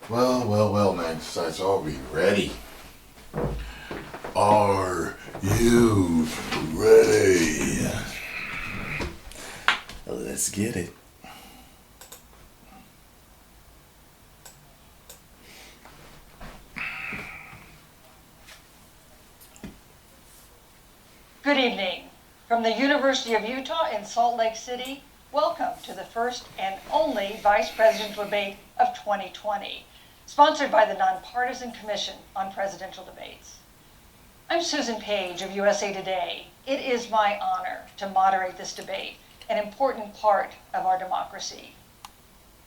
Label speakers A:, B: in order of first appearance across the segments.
A: Well, Magnus, are we ready? Are you ready? Let's get it.
B: Good evening. From the University of Utah in Salt Lake City, welcome to the first and only Vice Presidential Debate of 2020, sponsored by the Nonpartisan Commission on Presidential Debates. I'm Susan Page of USA Today. It is my honor to moderate this debate, an important part of our democracy.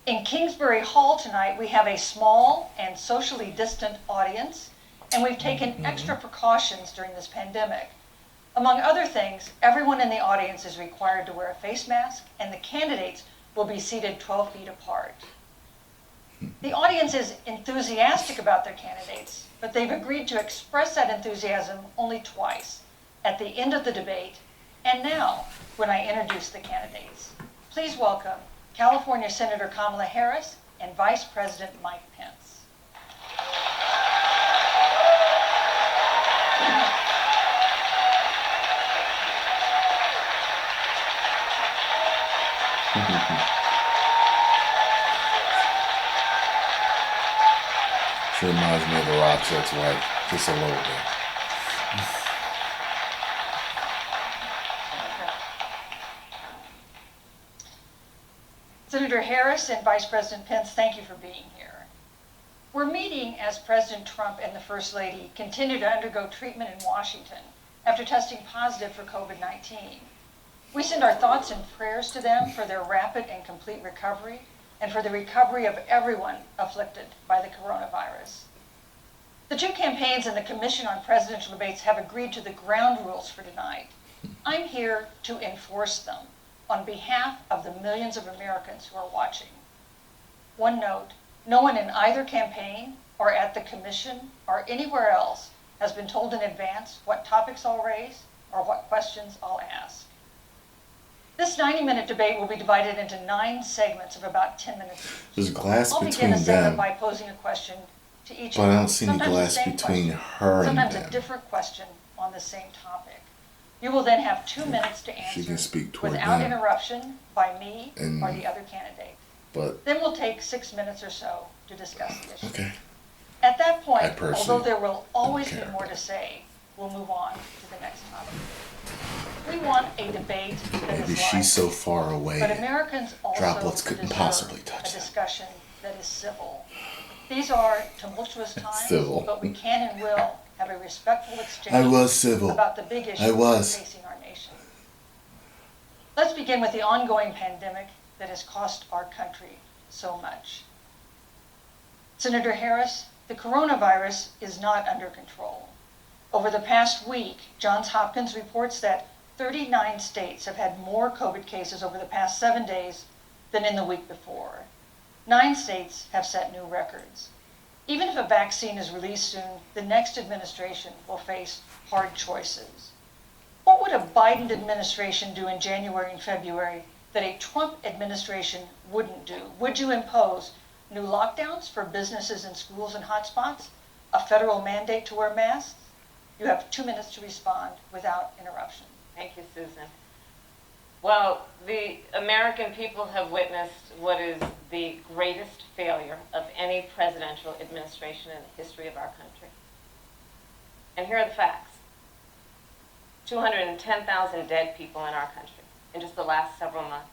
B: In Kingsbury Hall tonight, we have a small and socially distant audience, and we've taken extra precautions during this pandemic. Among other things, everyone in the audience is required to wear a face mask, and the candidates will be seated 12 feet apart. The audience is enthusiastic about their candidates, but they've agreed to express that enthusiasm only twice, at the end of the debate, and now, when I introduce the candidates. Please welcome California Senator Kamala Harris and Vice President Mike Pence.
A: She reminds me of the Rochettes wife, just a little bit.
B: Senator Harris and Vice President Pence, thank you for being here. We're meeting as President Trump and the First Lady continue to undergo treatment in Washington after testing positive for COVID-19. We send our thoughts and prayers to them for their rapid and complete recovery and for the recovery of everyone afflicted by the coronavirus. The two campaigns and the Commission on Presidential Debates have agreed to the ground rules for tonight. I'm here to enforce them on behalf of the millions of Americans who are watching. One note, no one in either campaign or at the Commission or anywhere else has been told in advance what topics I'll raise or what questions I'll ask. This 90-minute debate will be divided into 9 segments of about 10 minutes each.
A: There's glass
B: I'll
A: between
B: begin a segment
A: them,
B: by posing a question to each
A: but
B: of
A: I
B: you.
A: don't see any
B: Sometimes the
A: glass
B: same
A: between
B: question,
A: her and
B: sometimes
A: them.
B: a different question on the same topic. You will then have 2 minutes to
A: She can
B: answer
A: speak toward
B: without
A: them.
B: interruption by me
A: And-
B: or the other candidate.
A: But,
B: Then we'll take 6 minutes or so to discuss the issue.
A: okay.
B: At that
A: I
B: point,
A: personally
B: although there will always
A: don't
B: be
A: care.
B: more to say, we'll move on to the next topic. We want a debate that
A: Maybe
B: is lively,
A: she's so far away.
B: but Americans also
A: droplets couldn't
B: deserve
A: possibly touch
B: a
A: them.
B: discussion that is civil. These are tumultuous times,
A: Civil.
B: but we can and will have a respectful exchange
A: I was civil.
B: about the big issues
A: I was.
B: facing our nation. Let's begin with the ongoing pandemic that has cost our country so much. Senator Harris, the coronavirus is not under control. Over the past week, Johns Hopkins reports that 39 states have had more COVID cases over the past 7 days than in the week before. 9 states have set new records. Even if a vaccine is released soon, the next administration will face hard choices. What would a Biden administration do in January and February that a Trump administration wouldn't do? Would you impose new lockdowns for businesses and schools and hotspots? A federal mandate to wear masks? You have 2 minutes to respond without interruption.
C: Thank you, Susan. Well, the American people have witnessed what is the greatest failure of any presidential administration in the history of our country. And here are the facts. 210,000 dead people in our country in just the last several months.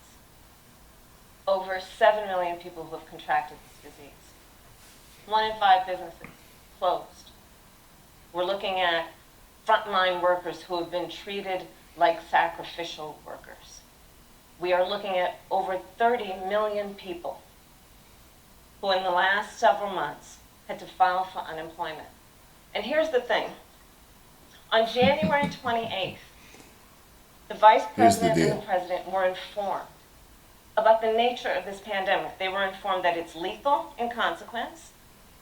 C: Over 7 million people who have contracted this disease. 1 in 5 businesses closed. We're looking at frontline workers who have been treated like sacrificial workers. We are looking at over 30 million people who in the last several months had to file for unemployment. And here's the thing. On January 28th, the Vice President and the President were informed about the nature of this pandemic. They were informed that it's lethal in consequence,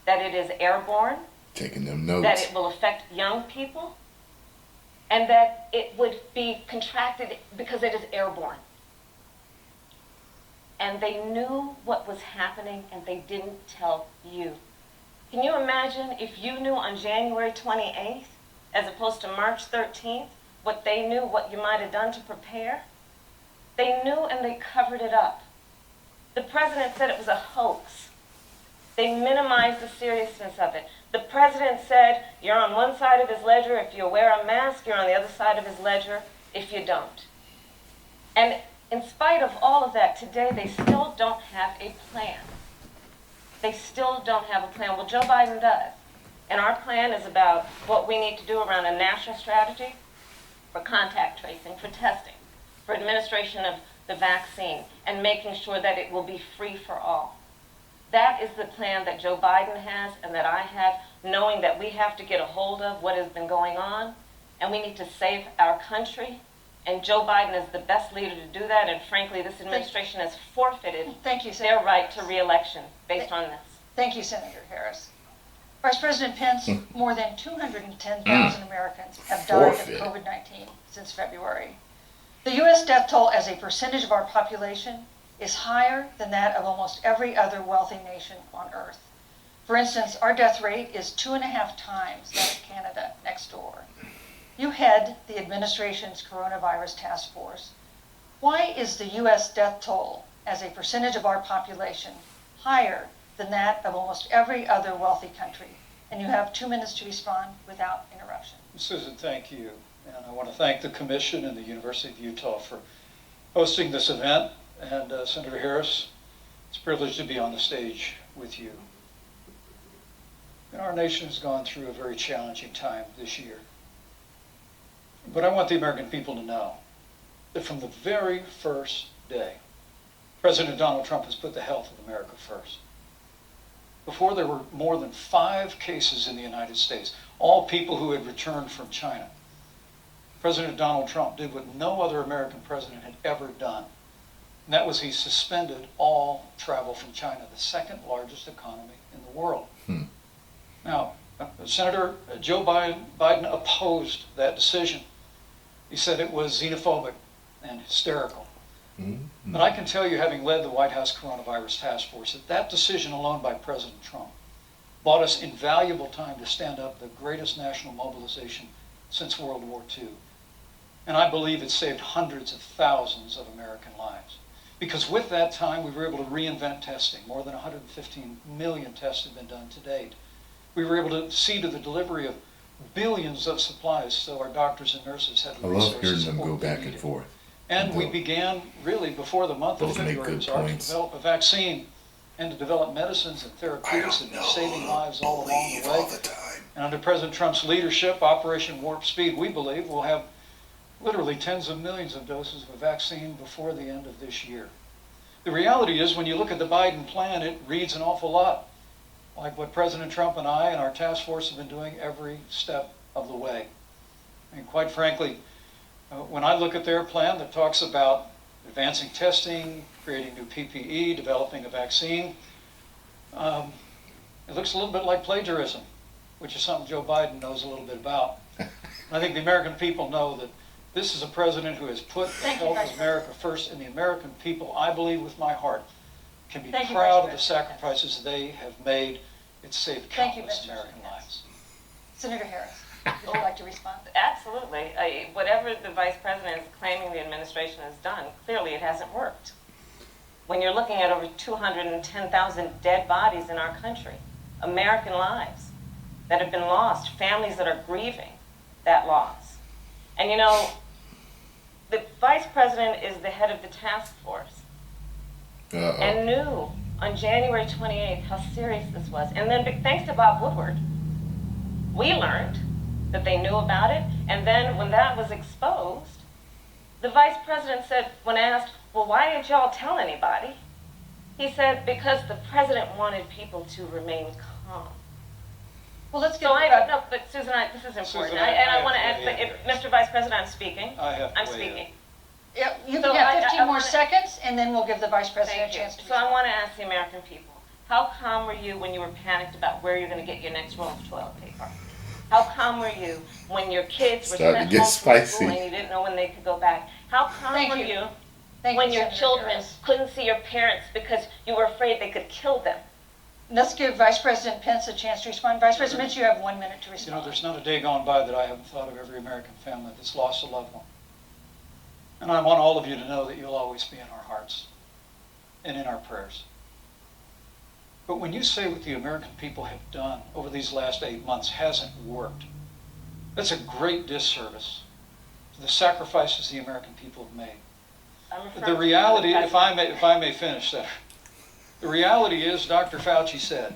C: that it is airborne,
A: Taking them notes.
C: that it will affect young people, and that it would be contracted because it is airborne. And they knew what was happening, and they didn't tell you. Can you imagine if you knew on January 28th, as opposed to March 13th, what they knew, what you might have done to prepare? They knew and they covered it up. The president said it was a hoax. They minimized the seriousness of it. The president said, you're on one side of his ledger if you wear a mask, you're on the other side of his ledger if you don't. And in spite of all of that, today they still don't have a plan. They still don't have a plan. Well, Joe Biden does. And our plan is about what we need to do around a national strategy for contact tracing, for testing, for administration of the vaccine, and making sure that it will be free for all. That is the plan that Joe Biden has and that I have, knowing that we have to get a hold of what has been going on, and we need to save our country. And Joe Biden is the best leader to do that, and frankly, this administration has forfeited their right to re-election based on this.
B: Thank you, Senator Harris. Vice President Pence, more than 210,000 Americans have died of COVID-19 since February. The U.S. death toll as a percentage of our population is higher than that of almost every other wealthy nation on earth. For instance, our death rate is 2.5 times that of Canada next door. You head the administration's coronavirus task force. Why is the U.S. death toll as a percentage of our population higher than that of almost every other wealthy country? And you have 2 minutes to respond without interruption.
D: Susan, thank you. And I want to thank the Commission and the University of Utah for hosting this event. And Senator Harris, it's a privilege to be on the stage with you. And our nation has gone through a very challenging time this year. But I want the American people to know that from the very first day, President Donald Trump has put the health of America first. Before there were more than 5 cases in the United States, all people who had returned from China, President Donald Trump did what no other American president had ever done. And that was he suspended all travel from China, the second largest economy in the world. Now, Senator Joe Biden opposed that decision. He said it was xenophobic and hysterical. But I can tell you, having led the White House Coronavirus Task Force, that that decision alone by President Trump bought us invaluable time to stand up the greatest national mobilization since World War II. And I believe it saved hundreds of thousands of American lives. Because with that time, we were able to reinvent testing. More than 115 million tests have been done to date. We were able to see to the delivery of billions of supplies so our doctors and nurses had the
A: I love hearing
D: resources
A: them
D: that
A: go
D: were
A: back and
D: needed.
A: forth.
D: And we began really before the month of
A: Those make
D: February
A: good
D: was ours to
A: points.
D: develop a vaccine and to develop medicines and therapeutics that are saving lives all along the way. And under President Trump's leadership, Operation Warp Speed, we believe we'll have literally tens of millions of doses of a vaccine before the end of this year. The reality is, when you look at the Biden plan, it reads an awful lot like what President Trump and I and our task force have been doing every step of the way. And quite frankly, when I look at their plan that talks about advancing testing, creating new PPE, developing a vaccine, it looks a little bit like plagiarism, which is something Joe Biden knows a little bit about. I think the American people know that this is a president who has put the health of America first, and the American people, I believe with my heart, can be proud of the sacrifices they have made. It's saved countless American lives.
B: Senator Harris, would you like to respond?
C: Absolutely. Whatever the vice president is claiming the administration has done, clearly it hasn't worked. When you're looking at over 210,000 dead bodies in our country, American lives that have been lost, families that are grieving that loss. And you know, the vice president is the head of the task force and knew on January 28th how serious this was. And then thanks to Bob Woodward, we learned that they knew about it. And then when that was exposed, the vice president said, when asked, well, why didn't y'all tell anybody? He said, because the president wanted people to remain calm.
B: Well, let's get
C: no, but Susan, this is important.
D: Susan,
C: I want to add, Mr. Vice President, I'm speaking.
D: I'm
C: speaking.
B: Yeah, you
C: So
B: can have 15
C: I
B: more
C: wanna-
B: seconds, and then we'll give the Vice President
C: Thank
B: a chance
C: you.
B: to
C: So I
B: respond.
C: want to ask the American people, how calm were you when you were panicked about where you're going to get your next roll of toilet paper? How calm were you when your kids were
A: Starting
C: sent
A: to get
C: home from
A: spicy.
C: school and you didn't know when they could go back? How calm
B: Thank
C: were
B: you.
C: you
B: Thank
C: when
B: you,
C: your
B: Senator
C: children
B: Harris.
C: couldn't see your parents because you were afraid they could kill them?
B: Let's give Vice President Pence a chance to respond. Vice President Pence, you have 1 minute to
D: You know,
B: respond.
D: there's not a day gone by that I haven't thought of every American family that's lost a loved one. And I want all of you to know that you'll always be in our hearts and in our prayers. But when you say what the American people have done over these last 8 months hasn't worked, that's a great disservice to the sacrifices the American people have made.
C: I'm referring
D: The
C: to
D: reality,
C: the
D: if I may finish that, the reality is Dr. Fauci said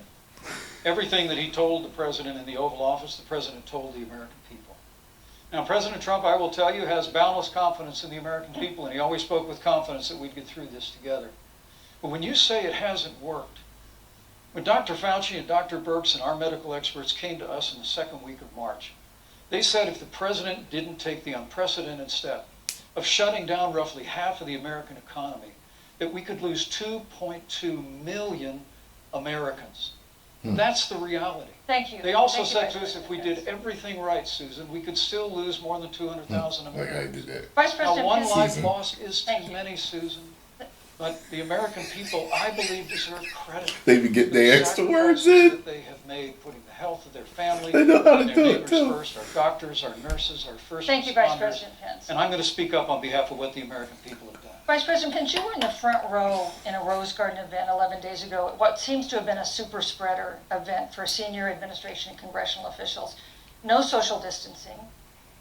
D: everything that he told the president in the Oval Office, the president told the American people. Now, President Trump, I will tell you, has boundless confidence in the American people, and he always spoke with confidence that we'd get through this together. But when you say it hasn't worked, when Dr. Fauci and Dr. Birx and our medical experts came to us in the second week of March, they said if the president didn't take the unprecedented step of shutting down roughly half of the American economy, that we could lose 2.2 million Americans. That's the reality.
B: Thank you.
D: They also
B: Thank you,
D: said
B: Vice
D: to us, if
B: President
D: we
B: Pence.
D: did everything right, Susan, we could still lose more than 200,000
A: Like I
D: Americans.
A: did that.
B: Vice
D: Now,
B: President
D: one
B: Pence.
D: life
A: Susan.
D: lost is
B: Thank
D: too
B: you.
D: many, Susan. But the American people, I believe, deserve credit.
A: They be getting
D: for the
A: their extra words
D: sacrifices
A: in.
D: that they have made, putting the health of their family,
A: They know how to
D: their
A: do it,
D: neighbors
A: too.
D: first, our doctors, our nurses, our first
B: Thank you, Vice
D: responders.
B: President Pence.
D: And I'm going to speak up on behalf of what the American people have done.
B: Vice President Pence, you were in the front row in a Rose Garden event 11 days ago, at what seems to have been a super spreader event for senior administration and congressional officials. No social distancing,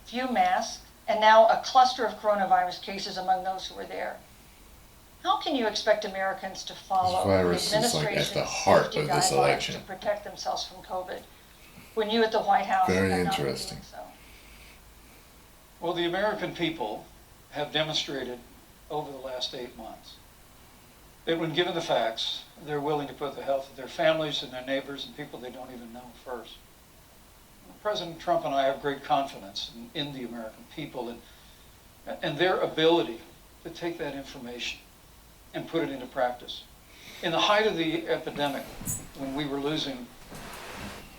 B: few masks, and now a cluster of coronavirus cases among those who were there. How can you expect Americans to follow
A: This
B: the
A: virus is like at
B: administration's
A: the heart
B: safety
A: of this
B: guidelines
A: election.
B: to protect themselves from COVID when you at the White House
A: Very
B: have not been
A: interesting.
B: doing so?
D: Well, the American people have demonstrated over the last 8 months that when given the facts, they're willing to put the health of their families and their neighbors and people they don't even know first. President Trump and I have great confidence in the American people and their ability to take that information and put it into practice. In the height of the epidemic, when we were losing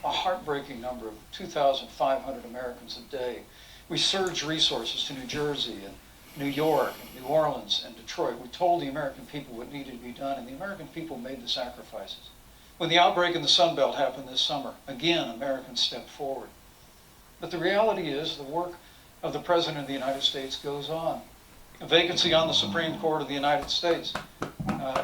D: a heartbreaking number of 2,500 Americans a day, we surged resources to New Jersey and New York and New Orleans and Detroit. We told the American people what needed to be done, and the American people made the sacrifices. When the outbreak in the Sun Belt happened this summer, again, Americans stepped forward. But the reality is the work of the President of the United States goes on. A vacancy on the Supreme Court of the United States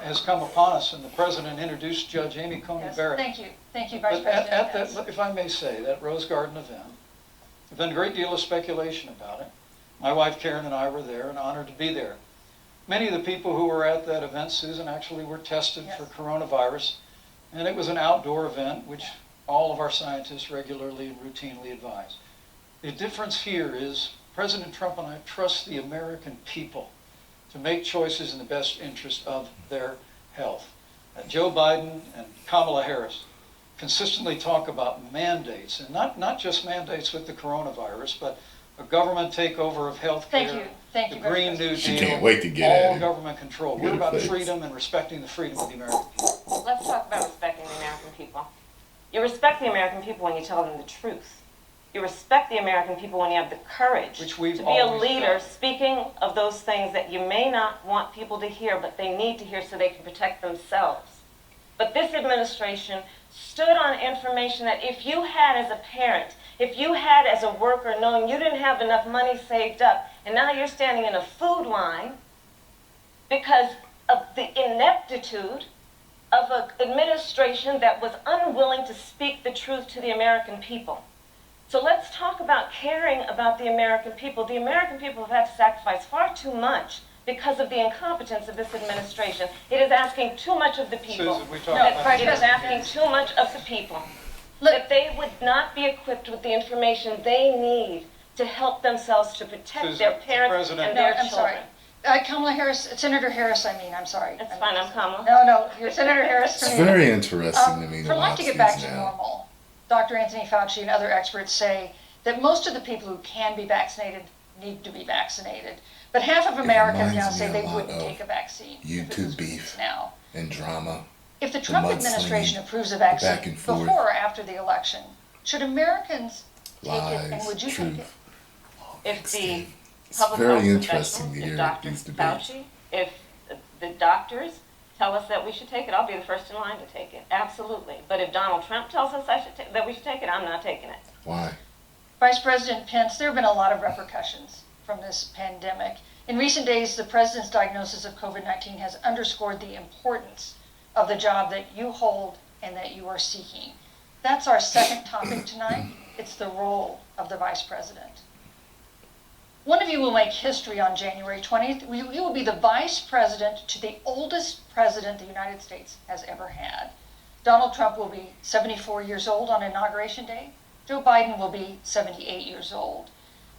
D: has come upon us, and the President introduced Judge Amy Coney
B: Yes,
D: Barrett.
B: thank you. Thank you, Vice
D: But
B: President
D: at
B: Pence.
D: that, if I may say, that Rose Garden event, there's been a great deal of speculation about it. My wife Karen and I were there and honored to be there. Many of the people who were at that event, Susan, actually were tested
B: Yes.
D: for coronavirus, and it was an outdoor event, which all of our scientists regularly and routinely advise. The difference here is President Trump and I trust the American people to make choices in the best interest of their health. Joe Biden and Kamala Harris consistently talk about mandates, and not just mandates with the coronavirus, but a government takeover of health care,
B: Thank you. Thank
D: the
B: you, Vice
D: Green New
B: President.
A: She
D: Deal,
A: can't wait to get at
D: all
A: him.
D: government control.
A: Get
D: We're
A: her
D: about
A: face.
D: freedom and respecting the freedom of the American people.
C: Let's talk about respecting the American people. You respect the American people when you tell them the truth. You respect the American people when you have the courage
D: Which we've
C: to be a
D: always
C: leader
D: done.
C: speaking of those things that you may not want people to hear, but they need to hear so they can protect themselves. But this administration stood on information that if you had as a parent, if you had as a worker knowing you didn't have enough money saved up, and now you're standing in a food line because of the ineptitude of an administration that was unwilling to speak the truth to the American people. So let's talk about caring about the American people. The American people have had to sacrifice far too much because of the incompetence of this administration. It is asking too much of the people.
D: Susan, we talked
B: No,
D: about
B: Vice
C: It is asking too much of the people. That they would not be equipped with the information they need to help themselves to protect
D: Susan,
C: their
D: the
C: parents
D: President-
C: and
B: No,
C: their
B: I'm sorry.
C: children.
B: Kamala Harris, Senator Harris, I'm sorry.
C: That's fine, I'm Kamala.
B: No, you're Senator Harris.
A: It's
B: for me.
A: very interesting to me to
B: For life
A: watch
B: to get
A: these
B: back to
A: now.
B: normal, Dr. Anthony Fauci and other experts say that most of the people who can be vaccinated need to be vaccinated. But half of Americans now
A: reminds
B: say
A: me
B: they
A: a lot
B: wouldn't
A: of
B: take a vaccine. if it
A: YouTube
B: was
A: beef.
B: released now.
A: And drama.
B: If the Trump
A: mudslinging,
B: administration approves a
A: back
B: vaccine
A: and forth.
B: before or after the election, should Americans take it, and
A: Lies,
B: would you take
A: truth.
B: it?
C: If the
A: It's
C: public
A: very
C: health
A: interesting to
C: professionals,
A: hear
C: if Dr.
A: these debates.
C: Fauci, if the doctors, tell us that we should take it, I'll be the first in line to take it. Absolutely. But if Donald Trump tells us that we should take it, I'm not taking it.
A: Why?
B: Vice President Pence, there have been a lot of repercussions from this pandemic. In recent days, the president's diagnosis of COVID-19 has underscored the importance of the job that you hold and that you are seeking. That's our second topic tonight. It's the role of the vice president. One of you will make history on January 20th. You will be the vice president to the oldest president the United States has ever had. Donald Trump will be 74 years old on Inauguration Day. Joe Biden will be 78 years old.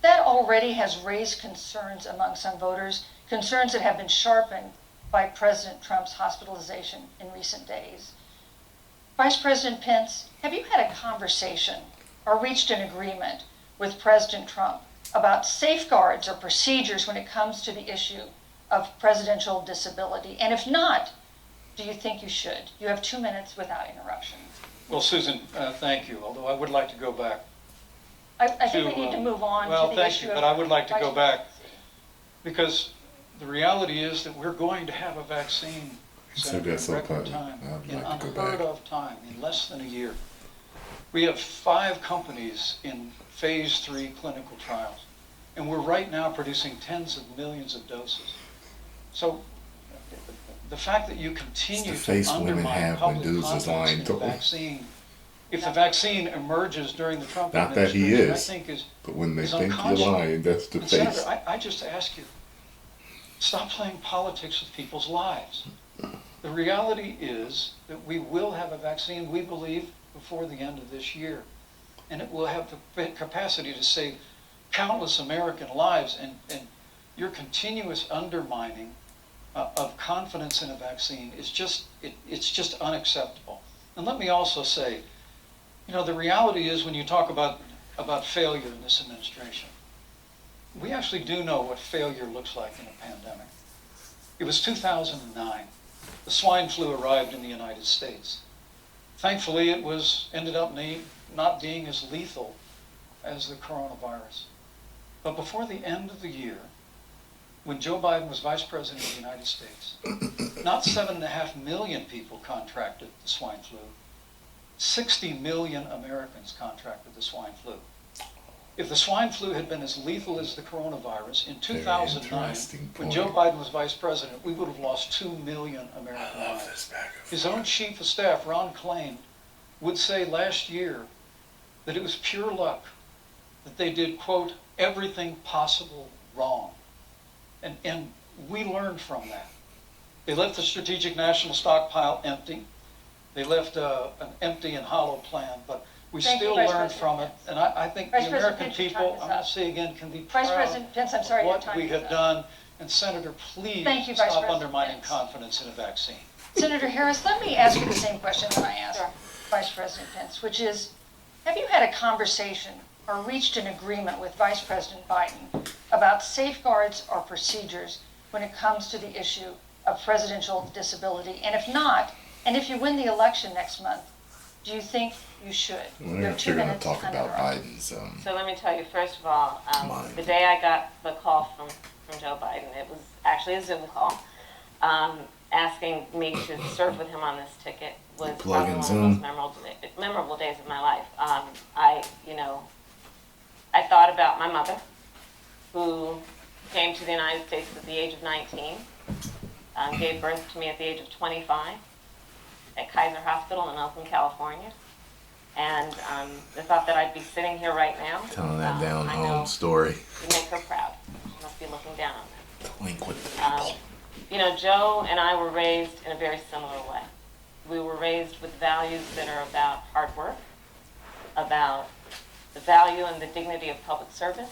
B: That already has raised concerns among some voters, concerns that have been sharpened by President Trump's hospitalization in recent days. Vice President Pence, have you had a conversation or reached an agreement with President Trump about safeguards or procedures when it comes to the issue of presidential disability? And if not, do you think you should? You have 2 minutes without interruption.
D: Well, Susan, thank you, although I would like to go back.
B: I think we need to move on to the issue of...
D: Well, thank you, but I would like to
B: vice
D: go back,
B: presidency.
D: because the reality is that we're going to have a vaccine,
A: So
D: Senator,
A: that's
D: in record
A: okay.
D: time,
A: I'd
D: in
A: like to go
D: unheard
A: back.
D: of time, in less than a year. We have 5 companies in phase 3 clinical trials, and we're right now producing tens of millions of doses. So the fact that you continue
A: It's the
D: to
A: face women
D: undermine
A: have when
D: public
A: dudes is
D: confidence
A: lying
D: in
A: to
D: the
A: 'em.
D: vaccine, if the vaccine emerges during the Trump
A: Not that he
D: administration, I
A: is,
D: think is
A: but when they
D: is
A: think you're
D: unconscionable.
A: lying, that's the
D: And
A: face.
D: Senator, I just ask you, stop playing politics with people's lives. The reality is that we will have a vaccine, we believe, before the end of this year. And it will have the capacity to save countless American lives, and your continuous undermining of confidence in a vaccine is just, it's just unacceptable. And let me also say, you know, the reality is when you talk about failure in this administration, we actually do know what failure looks like in a pandemic. It was 2009. The swine flu arrived in the United States. Thankfully, it ended up not being as lethal as the coronavirus. But before the end of the year, when Joe Biden was vice president of the United States, not 7.5 million people contracted the swine flu. 60 million Americans contracted the swine flu. If the swine flu had been as lethal as the coronavirus in 2009,
A: interesting
D: when
A: point.
D: Joe Biden was vice president, we would have lost 2 million American
A: I love
D: lives.
A: this back and
D: His own chief of staff, Ron Klain, would say last year that it was pure luck that they did, quote, everything possible wrong. And we learned from that. They left the Strategic National Stockpile empty. They left an empty and hollow plan, but we
B: Thank you,
D: still
B: Vice
D: learned
B: President
D: from it.
B: Pence.
D: And I think
B: Vice
D: the
B: President
D: American
B: Pence, your
D: people,
B: time is
D: I'm going
B: up.
D: to say again, can be
B: Vice
D: proud
B: President Pence, I'm sorry,
D: of
B: your
D: what
B: time
D: we
B: is
D: have
B: up.
D: done. And Senator, please
B: Thank you, Vice
D: stop
B: President
D: undermining
B: Pence.
D: confidence in a vaccine.
B: Senator Harris, let me ask you the same question that I asked
C: Sure.
B: Vice President Pence, which is, have you had a conversation or reached an agreement with Vice President Biden about safeguards or procedures when it comes to the issue of presidential disability? And if not, and if you win the election next month, do you think you should?
A: I
B: You
A: wonder
B: have
A: if
B: 2
A: you're going to
B: minutes
A: talk about
B: uninterrupted.
A: Biden's.
C: So let me tell you, first of all,
A: Mind.
C: the day I got the call from Joe Biden, it was actually a Zoom call, asking me to serve with him on this ticket was
A: Plug
C: probably
A: in
C: one
A: Zoom.
C: of the most memorable days of my life. I thought about my mother, who came to the United States at the age of 19, gave birth to me at the age of 25 at Kaiser Hospital in Oakland, California. And the thought that I'd be sitting here right now,
A: Telling that down
C: I
A: home
C: know
A: story.
C: would make her proud. She must be looking down on that.
A: Link with the people.
C: Joe and I were raised in a very similar way. We were raised with values that are about hard work, about the value and the dignity of public service,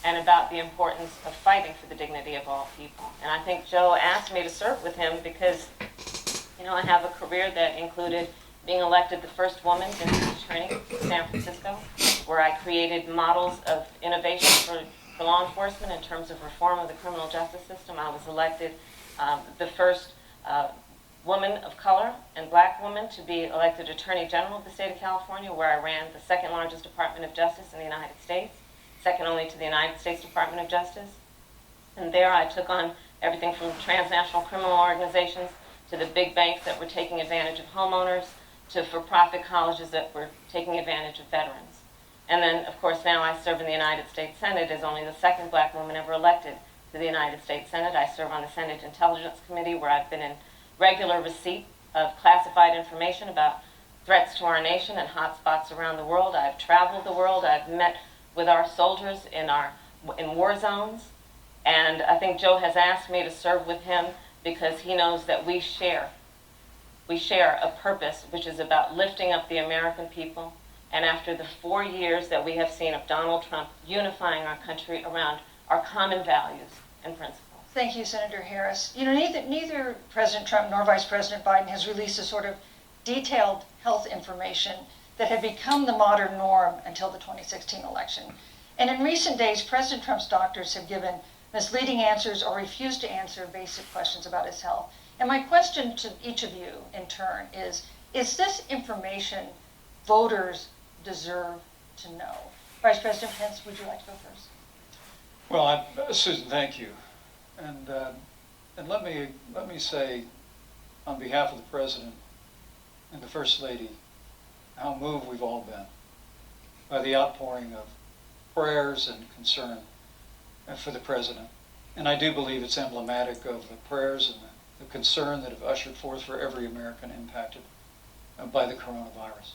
C: and about the importance of fighting for the dignity of all people. And I think Joe asked me to serve with him because, I have a career that included being elected the first woman district attorney in San Francisco, where I created models of innovation for law enforcement in terms of reform of the criminal justice system. I was elected the first woman of color and black woman to be elected Attorney General of the state of California, where I ran the second largest Department of Justice in the United States, second only to the United States Department of Justice. And there I took on everything from transnational criminal organizations to the big banks that were taking advantage of homeowners, to for-profit colleges that were taking advantage of veterans. And then, of course, now I serve in the United States Senate as only the second black woman ever elected to the United States Senate. I serve on the Senate Intelligence Committee, where I've been in regular receipt of classified information about threats to our nation and hotspots around the world. I've traveled the world. I've met with our soldiers in war zones. And I think Joe has asked me to serve with him because he knows that we share a purpose which is about lifting up the American people. And after the 4 years that we have seen of Donald Trump unifying our country around our common values and principles.
B: Thank you, Senator Harris. You know, neither President Trump nor Vice President Biden has released a sort of detailed health information that had become the modern norm until the 2016 election. And in recent days, President Trump's doctors have given misleading answers or refused to answer basic questions about his health. And my question to each of you in turn is this information voters deserve to know? Vice President Pence, would you like to go first?
D: Well, Susan, thank you. And let me say, on behalf of the President and the First Lady, how moved we've all been by the outpouring of prayers and concern for the President. And I do believe it's emblematic of the prayers and the concern that have ushered forth for every American impacted by the coronavirus.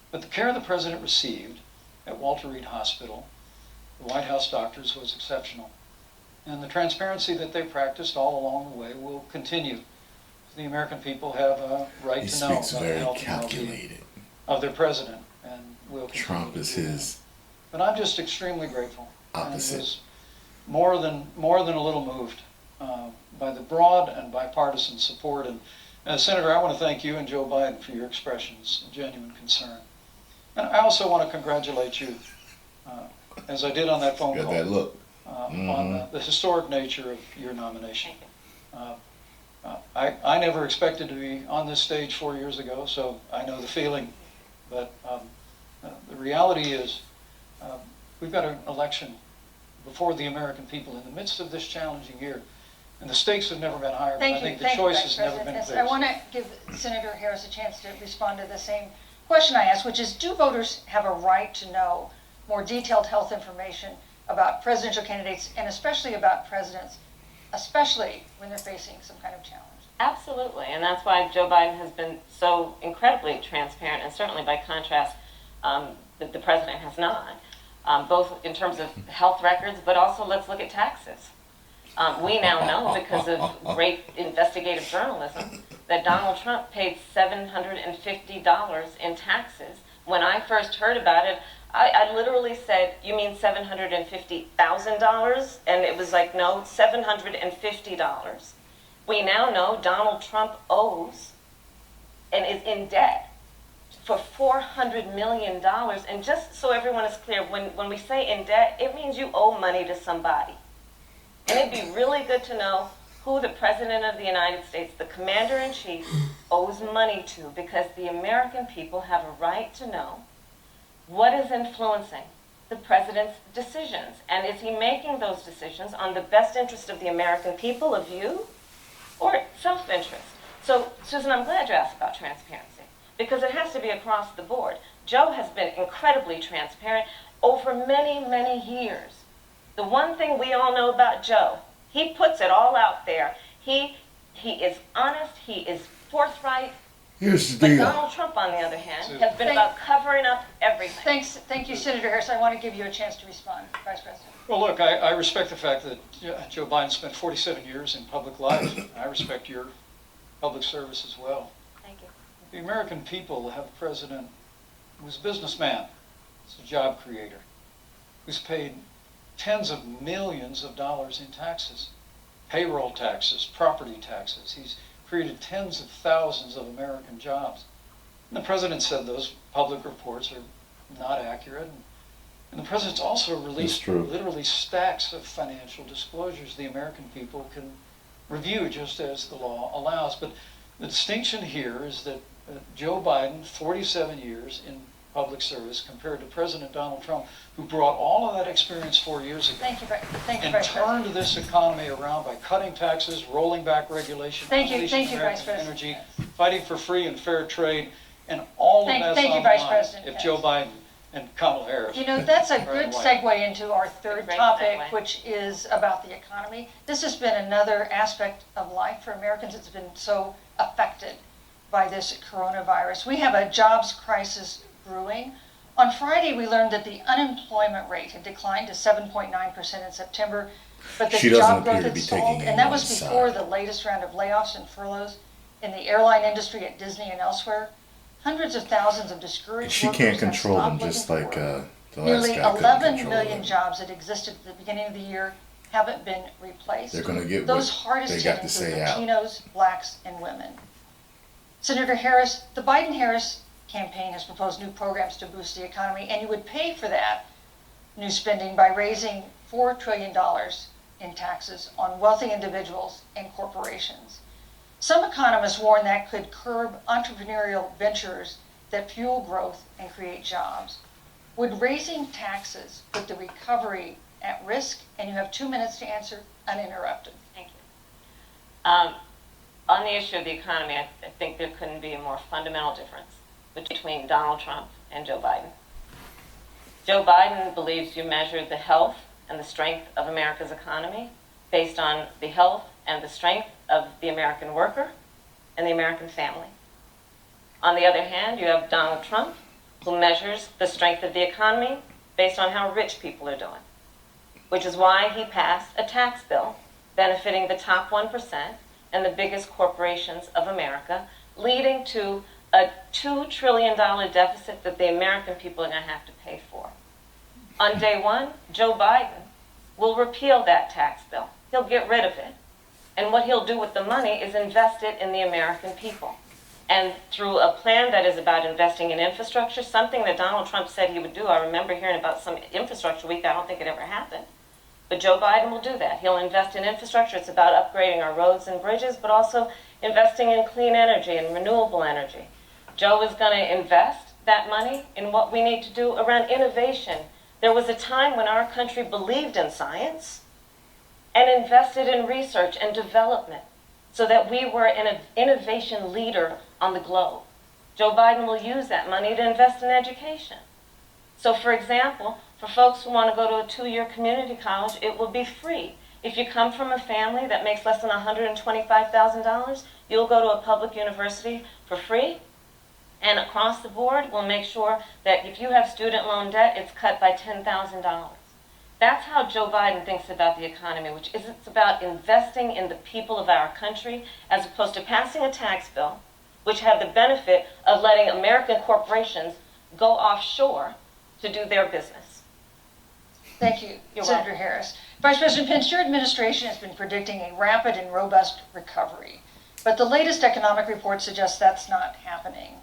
D: But the care the President received at Walter Reed Hospital, the White House doctors, was exceptional. And the transparency that they practiced all along the way will continue. The American people have a right to know about the health and well-being of their President, and will continue.
A: Trump is his.
D: But I'm just extremely grateful.
A: Opposite.
D: And was more than a little moved by the broad and bipartisan support. And Senator, I want to thank you and Joe Biden for your expressions of genuine concern. And I also want to congratulate you, as I did on that phone
A: Got
D: call,
A: that look.
D: on the historic nature of your nomination.
C: Thank you.
D: I never expected to be on this stage 4 years ago, so I know the feeling. But the reality is we've got an election before the American people in the midst of this challenging year. And the stakes have never been higher, but I think the choice has never been clearer.
B: I want to give Senator Harris a chance to respond to the same question I asked, which is, do voters have a right to know more detailed health information about presidential candidates, and especially about presidents, especially when they're facing some kind of challenge?
C: Absolutely, and that's why Joe Biden has been so incredibly transparent, and certainly by contrast, the president has not, both in terms of health records, but also let's look at taxes. We now know, because of great investigative journalism, that Donald Trump paid $750 in taxes. When I first heard about it, I literally said, "You mean $750,000? And it was like, no, $750. We now know Donald Trump owes and is in debt for $400 million. And just so everyone is clear, when we say in debt, it means you owe money to somebody. And it'd be really good to know who the President of the United States, the Commander-in-Chief, owes money to, because the American people have a right to know what is influencing the President's decisions. And is he making those decisions on the best interest of the American people, of you, or self-interest? So, Susan, I'm glad you asked about transparency, because it has to be across the board. Joe has been incredibly transparent over many, many years. The one thing we all know about Joe, he puts it all out there. He is honest, he is forthright.
A: Here's the
C: But
A: deal.
C: Donald Trump, on the other hand, has been about covering up everything.
B: Thank you, Senator Harris. I want to give you a chance to respond, Vice President.
D: Well, look, I respect the fact that Joe Biden spent 47 years in public life. I respect your public service as well.
C: Thank you.
D: The American people have a president who's a businessman, who's a job creator, who's paid tens of millions of dollars in taxes, payroll taxes, property taxes. He's created tens of thousands of American jobs. And the president said those public reports are not accurate. And the president's also released literally stacks of financial disclosures the American people can review just as the law allows. But the distinction here is that Joe Biden, 47 years in public service compared to President Donald Trump, who brought all of that experience 4 years ago.
B: Thank you,
D: And
B: Vice
D: turned
B: President.
D: this economy around by cutting taxes, rolling back regulation, unleashing
B: Vice
D: American
B: President.
D: energy, fighting for free and fair trade, and all of that's
B: Thank you,
D: on the
B: Vice
D: line
B: President
D: if
B: Pence.
D: Joe Biden and Kamala Harris.
B: You know, that's a
D: are
B: good
D: in the White
B: segue into our third
C: Great
B: topic,
C: segue.
B: which is about the economy. This has been another aspect of life for Americans that's been so affected by this coronavirus. We have a jobs crisis brewing. On Friday, we learned that the unemployment rate had declined to 7.9% in September, but the
A: She doesn't
B: job
A: appear
B: growth
A: to
B: had
A: be
B: stalled,
A: taking
B: and that was
A: anyone's
B: before
A: side.
B: the latest round of layoffs and furloughs in the airline industry at Disney and elsewhere. Hundreds of thousands of discouraged
A: And she
B: workers
A: can't
B: have
A: control them
B: stopped
A: just
B: looking
A: like
B: for work.
A: the last
B: Nearly
A: guy couldn't
B: 11
A: control
B: million
A: them.
B: jobs that existed at the beginning of the year haven't been replaced.
A: They're going to get
B: Those
A: what
B: hardest
A: they
B: hit
A: got to
B: include
A: say out.
B: Latinos, blacks, and women. Senator Harris, the Biden-Harris campaign has proposed new programs to boost the economy, and you would pay for that new spending by raising $4 trillion in taxes on wealthy individuals and corporations. Some economists warn that could curb entrepreneurial ventures that fuel growth and create jobs. Would raising taxes put the recovery at risk? And you have 2 minutes to answer uninterrupted.
C: Thank you. On the issue of the economy, I think there couldn't be a more fundamental difference between Donald Trump and Joe Biden. Joe Biden believes you measure the health and the strength of America's economy based on the health and the strength of the American worker and the American family. On the other hand, you have Donald Trump, who measures the strength of the economy based on how rich people are doing, which is why he passed a tax bill benefiting the top 1% and the biggest corporations of America, leading to a $2 trillion deficit that the American people are going to have to pay for. On day one, Joe Biden will repeal that tax bill. He'll get rid of it. And what he'll do with the money is invest it in the American people. And through a plan that is about investing in infrastructure, something that Donald Trump said he would do. I remember hearing about some infrastructure week. I don't think it ever happened. But Joe Biden will do that. He'll invest in infrastructure. It's about upgrading our roads and bridges, but also investing in clean energy and renewable energy. Joe is going to invest that money in what we need to do around innovation. There was a time when our country believed in science and invested in research and development so that we were an innovation leader on the globe. Joe Biden will use that money to invest in education. So, for example, for folks who want to go to a 2-year community college, it will be free. If you come from a family that makes less than $125,000, you'll go to a public university for free. And across the board, we'll make sure that if you have student loan debt, it's cut by $10,000. That's how Joe Biden thinks about the economy, which is it's about investing in the people of our country as opposed to passing a tax bill, which had the benefit of letting American corporations go offshore to do their business.
B: Thank you,
C: You're
B: Senator
C: welcome.
B: Harris. Vice President Pence, your administration has been predicting a rapid and robust recovery, but the latest economic report suggests that's not happening.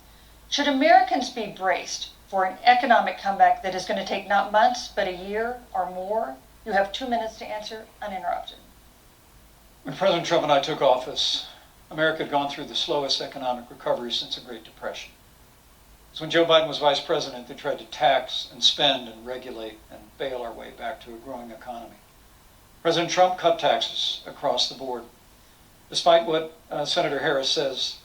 B: Should Americans be braced for an economic comeback that is going to take not months, but a year or more? You have 2 minutes to answer uninterrupted.
D: When President Trump and I took office, America had gone through the slowest economic recovery since the Great Depression. So when Joe Biden was vice president, they tried to tax and spend and regulate and bail our way back to a growing economy. President Trump cut taxes across the board. Despite what Senator Harris says,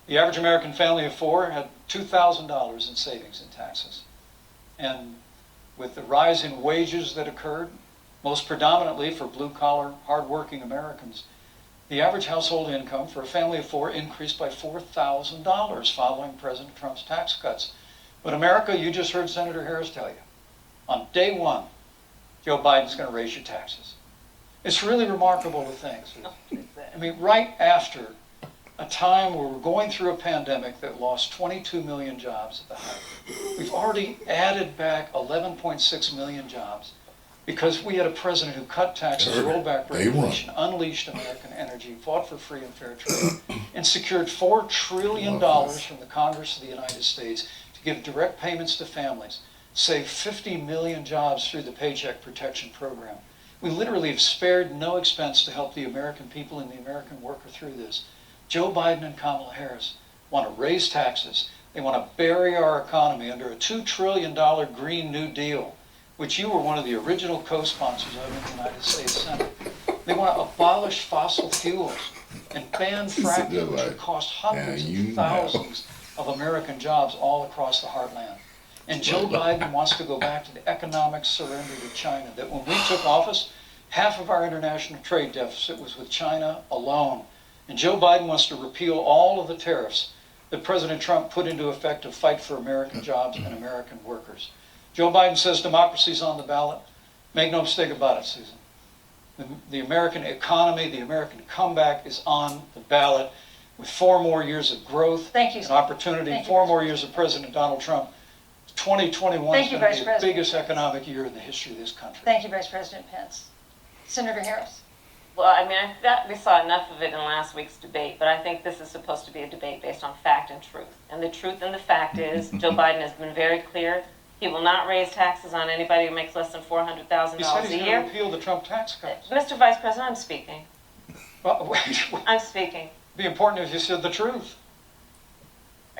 D: the average American family of 4 had $2,000 in savings in taxes. And with the rise in wages that occurred, most predominantly for blue-collar, hard-working Americans, the average household income for a family of 4 increased by $4,000 following President Trump's tax cuts. But America, you just heard Senator Harris tell you, on day one, Joe Biden's going to raise your taxes. It's really remarkable to think. I mean, right after a time where we're going through a pandemic that lost 22 million jobs at the height, we've already added back 11.6 million jobs because we had a president who cut taxes, rolled back regulation, unleashed American energy, fought for free and fair trade, and secured $4 trillion from the Congress of the United States to give direct payments to families, save 50 million jobs through the Paycheck Protection Program. We literally have spared no expense to help the American people and the American worker through this. Joe Biden and Kamala Harris want to raise taxes, They want to bury our economy under a $2 trillion Green New Deal, which you were one of the original co-sponsors of in the United States Senate. They want to abolish fossil fuels and ban fracking, which would cost hundreds of thousands of American jobs all across the heartland. And Joe Biden wants to go back to the economic surrender to China, that when we took office, half of our international trade deficit was with China alone. And Joe Biden wants to repeal all of the tariffs that President Trump put into effect to fight for American jobs and American workers. Joe Biden says democracy's on the ballot. Make no mistake about it, Susan. The American economy, the American comeback is on the ballot with 4 more years of growth and opportunity, 4 more years of President Donald Trump. 2021 is going to be the biggest economic year in the history of this country.
B: Thank you, Vice President Pence. Senator Harris.
C: Well, I mean, I thought we saw enough of it in last week's debate, but I think this is supposed to be a debate based on fact and truth. And the truth and the fact is, Joe Biden has been very clear. He will not raise taxes on anybody who makes less than $400,000 a year.
D: He said he's going to repeal the Trump tax cuts.
C: Mr. Vice President, I'm speaking.
D: Well, wait.
C: I'm speaking.
D: It'd be important if you said the truth.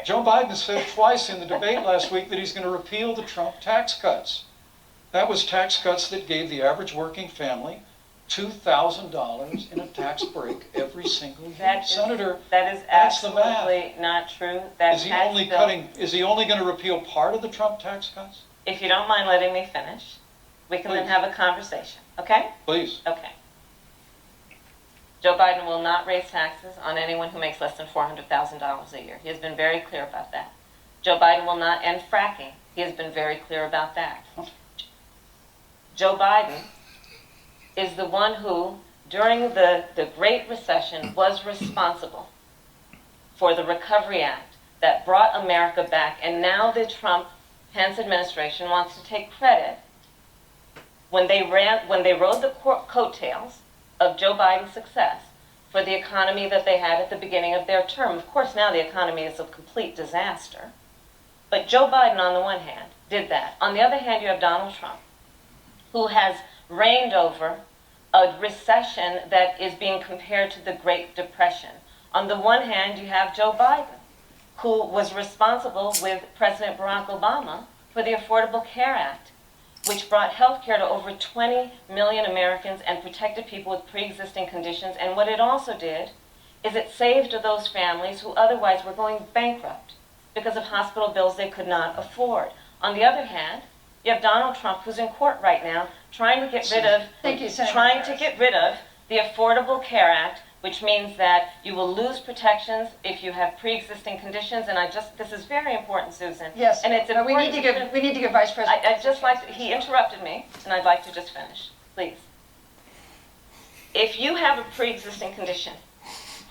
D: Joe Biden said twice in the debate last week that he's going to repeal the Trump tax cuts. That was tax cuts that gave the average working family $2,000 in a tax break every single year. Senator,
C: that is absolutely not true.
D: Is he only going to repeal part of the Trump tax cuts?
C: If you don't mind letting me finish, we can then have a conversation, okay?
D: Please.
C: Okay. Joe Biden will not raise taxes on anyone who makes less than $400,000 a year. He has been very clear about that. Joe Biden will not end fracking. He has been very clear about that. Joe Biden is the one who, during the Great Recession, was responsible for the Recovery Act that brought America back. And now the Trump-Pence administration wants to take credit when they rode the coattails of Joe Biden's success for the economy that they had at the beginning of their term. Of course, now the economy is a complete disaster. But Joe Biden, on the one hand, did that. On the other hand, you have Donald Trump, who has reigned over a recession that is being compared to the Great Depression. On the one hand, you have Joe Biden, who was responsible with President Barack Obama for the Affordable Care Act, which brought health care to over 20 million Americans and protected people with pre-existing conditions. And what it also did is it saved those families who otherwise were going bankrupt because of hospital bills they could not afford. On the other hand, you have Donald Trump, who's in court right now, trying to get rid of the Affordable Care Act, which means that you will lose protections if you have pre-existing conditions. And this is very important, Susan.
B: Yes,
C: and it's
B: we need to give Vice President.
C: He interrupted me, and I'd like to just finish, please. If you have a pre-existing condition,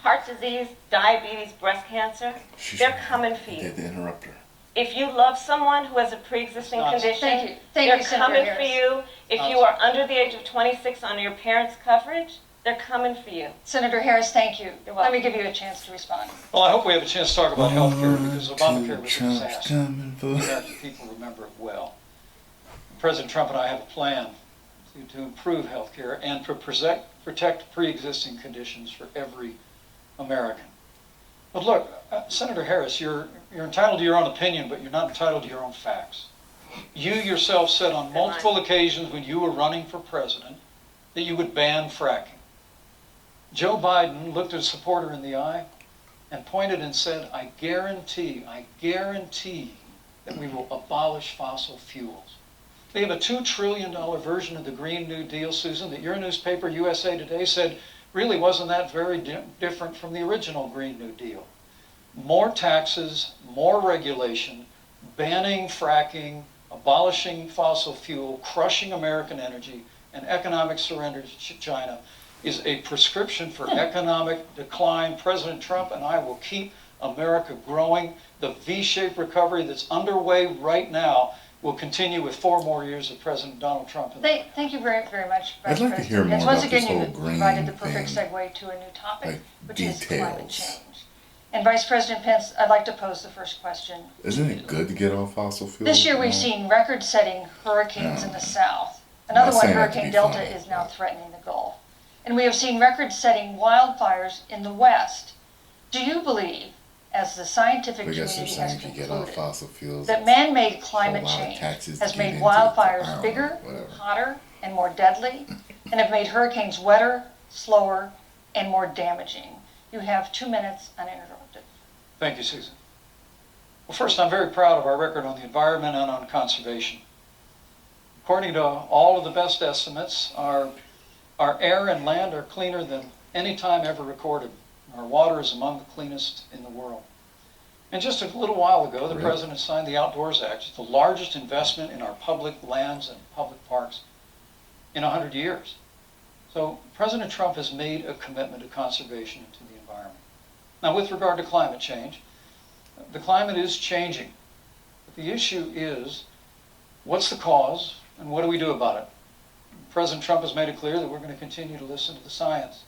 C: heart disease, diabetes, breast cancer, they're coming for you.
A: They interrupt her.
C: If you love someone who has a pre-existing condition, they're coming for you. If you are under the age of 26 on your parents' coverage, they're coming for you.
B: Senator Harris, thank you. Let me give you a chance to respond.
D: Well, I hope we have a chance to talk about health care, because Obamacare was a disaster. The American people remember it well. President Trump and I have a plan to improve health care and to protect pre-existing conditions for every American. But look, Senator Harris, you're entitled to your own opinion, but you're not entitled to your own facts. You yourself said on multiple occasions when you were running for president that you would ban fracking. Joe Biden looked at a supporter in the eye and pointed and said, I guarantee that we will abolish fossil fuels. They have a $2 trillion version of the Green New Deal, Susan, that your newspaper, USA Today, said really wasn't that very different from the original Green New Deal. More taxes, more regulation, banning fracking, abolishing fossil fuel, crushing American energy, and economic surrender to China is a prescription for economic decline. President Trump and I will keep America growing. The V-shaped recovery that's underway right now will continue with 4 more years of President Donald Trump.
B: Thank you very, very much, Vice
A: I'd like to hear
B: President.
A: more
B: Once
A: about this
B: again,
A: whole
B: you
A: green
B: provided the perfect
A: thing,
B: segue to a new topic,
A: like
B: which is
A: details.
B: climate change. And Vice President Pence, I'd like to pose the first question.
A: Isn't it good to get off fossil fuels?
B: This year we've seen record-setting hurricanes in the South. Another one, Hurricane Delta, is now threatening the Gulf. And we have seen record-setting wildfires in the West. Do you believe as the scientific
A: I guess they're
B: community
A: saying
B: has
A: if you get off
B: concluded
A: fossil fuels,
B: that
A: it's
B: man-made
A: a
B: climate
A: lot of
B: change
A: taxes
B: has
A: to
B: made
A: get into. I
B: wildfires
A: don't know,
B: bigger,
A: whatever.
B: hotter, and more deadly, and have made hurricanes wetter, slower, and more damaging. You have 2 minutes uninterrupted.
D: Thank you, Susan. Well, first, I'm very proud of our record on the environment and on conservation. According to all of the best estimates, our air and land are cleaner than any time ever recorded. Our water is among the cleanest in the world. And just a little while ago, the
A: Really?
D: President signed the Outdoors Act, the largest investment in our public lands and public parks in 100 years. So President Trump has made a commitment to conservation and to the environment. Now, with regard to climate change, the climate is changing. But the issue is, what's the cause and what do we do about it? President Trump has made it clear that we're going to continue to listen to the science.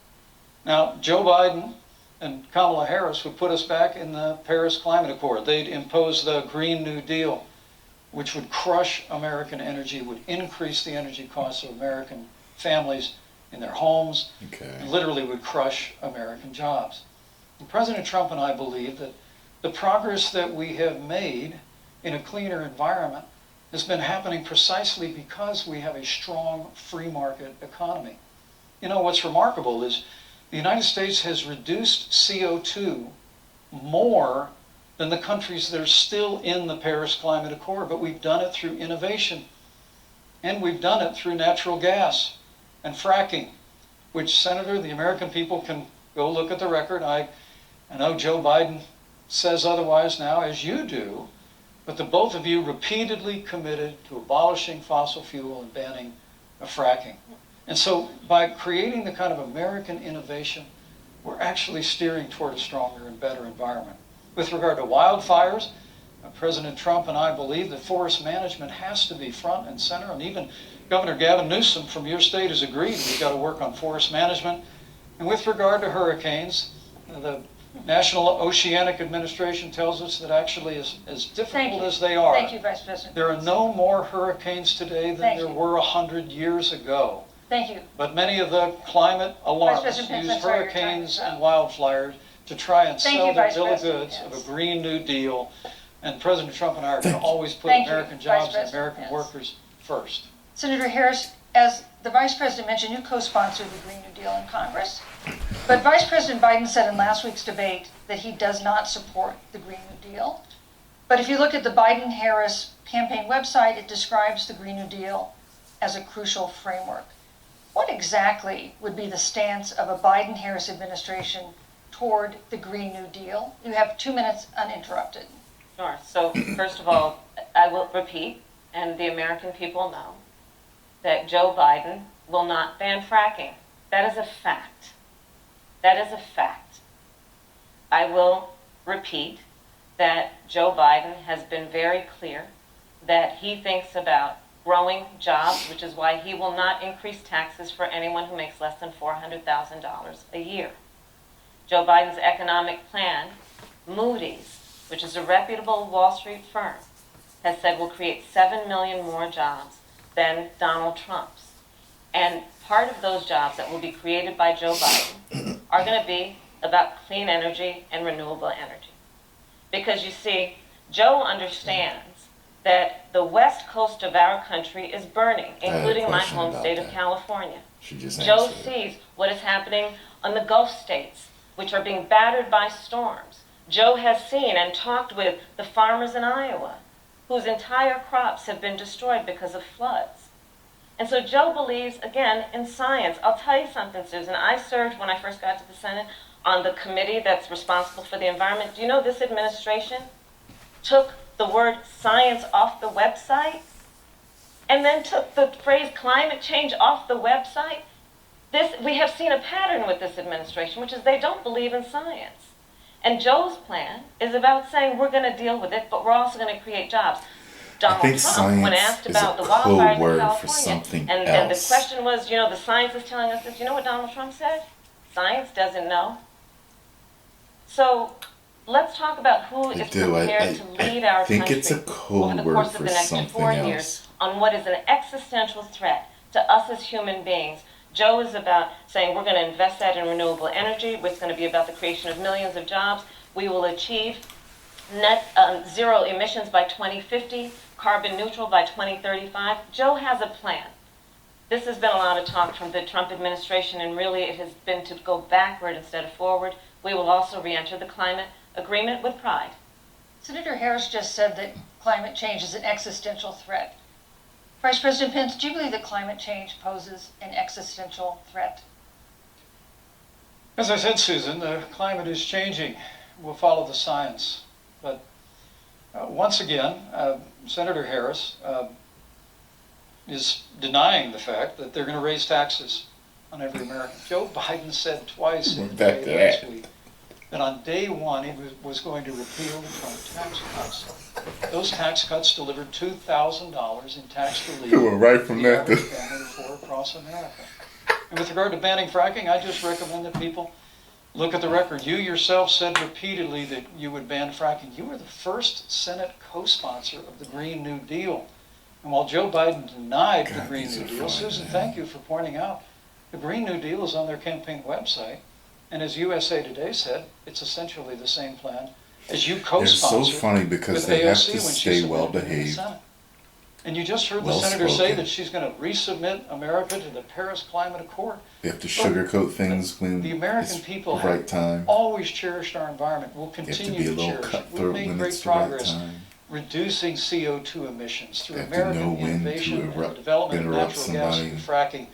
D: Now, Joe Biden and Kamala Harris would put us back in the Paris Climate Accord. They'd impose the Green New Deal, which would crush American energy, would increase the energy costs of American families in their homes, and literally would crush American jobs. And President Trump and I believe that the progress that we have made in a cleaner environment has been happening precisely because we have a strong free market economy. You know, what's remarkable is the United States has reduced CO2 more than the countries that are still in the Paris Climate Accord, but we've done it through innovation. And we've done it through natural gas and fracking, which, Senator, the American people can go look at the record. I know Joe Biden says otherwise now, as you do, but the both of you repeatedly committed to abolishing fossil fuel and banning fracking. And so by creating the kind of American innovation, we're actually steering toward a stronger and better environment. With regard to wildfires, President Trump and I believe that forest management has to be front and center, and even Governor Gavin Newsom from your state has agreed we've got to work on forest management. And with regard to hurricanes, the National Oceanic Administration tells us that actually as difficult as they are,
B: Thank you, Vice President.
D: there are no more hurricanes today than there were 100 years ago.
B: Thank you.
D: But many of the climate alarmists
B: Vice President Pence,
D: use
B: I'm sorry, your time
D: hurricanes
B: is up.
D: and wildfires to try and
B: Thank
D: sell
B: you,
D: their
B: Vice
D: bill of
B: President
D: goods of
B: Pence.
D: a Green New Deal. And President Trump and I are going to always put
B: Thank you,
D: American
B: Vice
D: jobs and
B: President
D: American
B: Pence.
D: workers first.
B: Senator Harris, as the Vice President mentioned, you co-sponsored the Green New Deal in Congress. But Vice President Biden said in last week's debate that he does not support the Green New Deal. But if you look at the Biden-Harris campaign website, it describes the Green New Deal as a crucial framework. What exactly would be the stance of a Biden-Harris administration toward the Green New Deal? You have 2 minutes uninterrupted.
C: Sure. So first of all, I will repeat, and the American people know, that Joe Biden will not ban fracking. That is a fact. That is a fact. I will repeat that Joe Biden has been very clear that he thinks about growing jobs, which is why he will not increase taxes for anyone who makes less than $400,000 a year. Joe Biden's economic plan, Moody's, which is a reputable Wall Street firm, has said will create 7 million more jobs than Donald Trump's. And part of those jobs that will be created by Joe Biden are going to be about clean energy and renewable energy. Because you see, Joe understands that the west coast of our country is burning, including my home state of California. Joe sees what is happening on the Gulf states, which are being battered by storms. Joe has seen and talked with the farmers in Iowa, whose entire crops have been destroyed because of floods. And so Joe believes, again, in science. I'll tell you something, Susan. I served, when I first got to the Senate, on the committee that's responsible for the environment. Do you know this administration took the word science off the website and then took the phrase climate change off the website? We have seen a pattern with this administration, which is they don't believe in science. And Joe's plan is about saying we're going to deal with it, but we're also going to create jobs. Donald Trump, when asked about the wildfires in California, and the question was, you know, the science is telling us this. You know what Donald Trump said? Science doesn't know. So let's talk about who is prepared to lead our country over the course of the next 4 years on what is an existential threat to us as human beings. Joe is about saying we're going to invest that in renewable energy. It's going to be about the creation of millions of jobs. We will achieve net zero emissions by 2050, carbon neutral by 2035. Joe has a plan. This has been a lot of talk from the Trump administration, and really it has been to go backward instead of forward. We will also re-enter the climate agreement with pride.
B: Senator Harris just said that climate change is an existential threat. Vice President Pence, do you believe that climate change poses an existential threat?
D: As I said, Susan, the climate is changing. We'll follow the science. But once again, Senator Harris is denying the fact that they're going to raise taxes on every American. Joe Biden said twice in the debate last week that on day one he was going to repeal the Trump tax cuts. Those tax cuts delivered $2,000 in tax relief
A: Well, right from
D: to the
A: that
D: average family of four across America. And with regard to banning fracking, I just recommend that people look at the record. You yourself said repeatedly that you would ban fracking. You were the first Senate co-sponsor of the Green New Deal. And while Joe Biden denied the Green New Deal, Susan, thank you for pointing out, the Green New Deal is on their campaign website. And as USA Today said, it's essentially the same plan as you
A: They're
D: co-sponsored
A: so funny because
D: with
A: they have
D: AOC
A: to
D: when she
A: stay
D: submitted
A: well
D: it to the
A: behaved.
D: Senate. And you just heard the
A: Well
D: senator say
A: spoken.
D: that she's going to resubmit America to the Paris Climate Accord.
A: They have to sugarcoat things when
D: The American
A: it's
D: people
A: the right
D: have
A: time.
D: always cherished our environment. We'll
A: You have to
D: continue
A: be a
D: to
A: little
D: cherish it. We've
A: cutthroat
D: made
A: when
D: great
A: it's the right
D: progress
A: time.
D: reducing CO2 emissions
A: You
D: through
A: have to know
D: American
A: when to
D: innovation and the
A: erupt-
D: development of
A: interrupt
D: natural gas
A: somebody.
D: and fracking.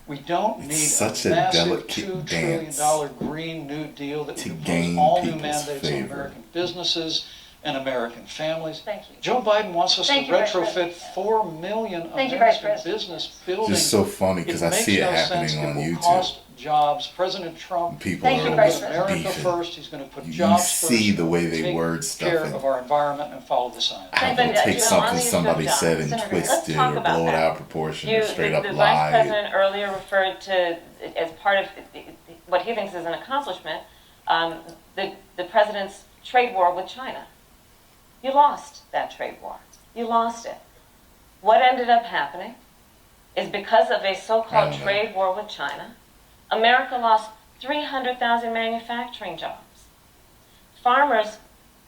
D: We don't
A: It's
D: need
A: such
D: a
A: a
D: massive
A: delicate
D: $2 trillion
A: dance
D: Green New Deal that
A: to
D: would impose
A: gain
D: all new
A: people's
D: mandates on
A: favor.
D: American businesses and American families.
B: Thank you.
D: Joe Biden wants us
B: Thank
D: to
B: you, Vice
D: retrofit
B: President.
D: 4 million
B: Thank you, Vice
D: American
B: President.
D: business buildings.
A: Just so funny because I see it happening on
D: It will
A: YouTube.
D: cost jobs. President Trump
A: People
B: Thank
A: are
B: you,
A: always
B: Vice
D: put America
A: beefing.
D: first. He's going to put
A: You
D: jobs
A: see
D: first.
A: the way they
D: take
A: word
D: care
A: stuff.
D: of our environment and follow the science.
A: How
C: Thank
A: they'll
C: you.
A: take
C: You know, on
A: something
C: the issue of
A: somebody
C: jobs,
A: said and
B: Senator,
A: twist
C: let's
A: it
C: talk
A: or
C: about
A: blow it
C: that.
A: out of proportion or straight up
C: The Vice
A: lie.
C: President earlier referred to, as part of what he thinks is an accomplishment, the President's trade war with China. You lost that trade war. You lost it. What ended up happening is because of a
A: I
C: so-called
A: don't know.
C: trade war with China, America lost 300,000 manufacturing jobs. Farmers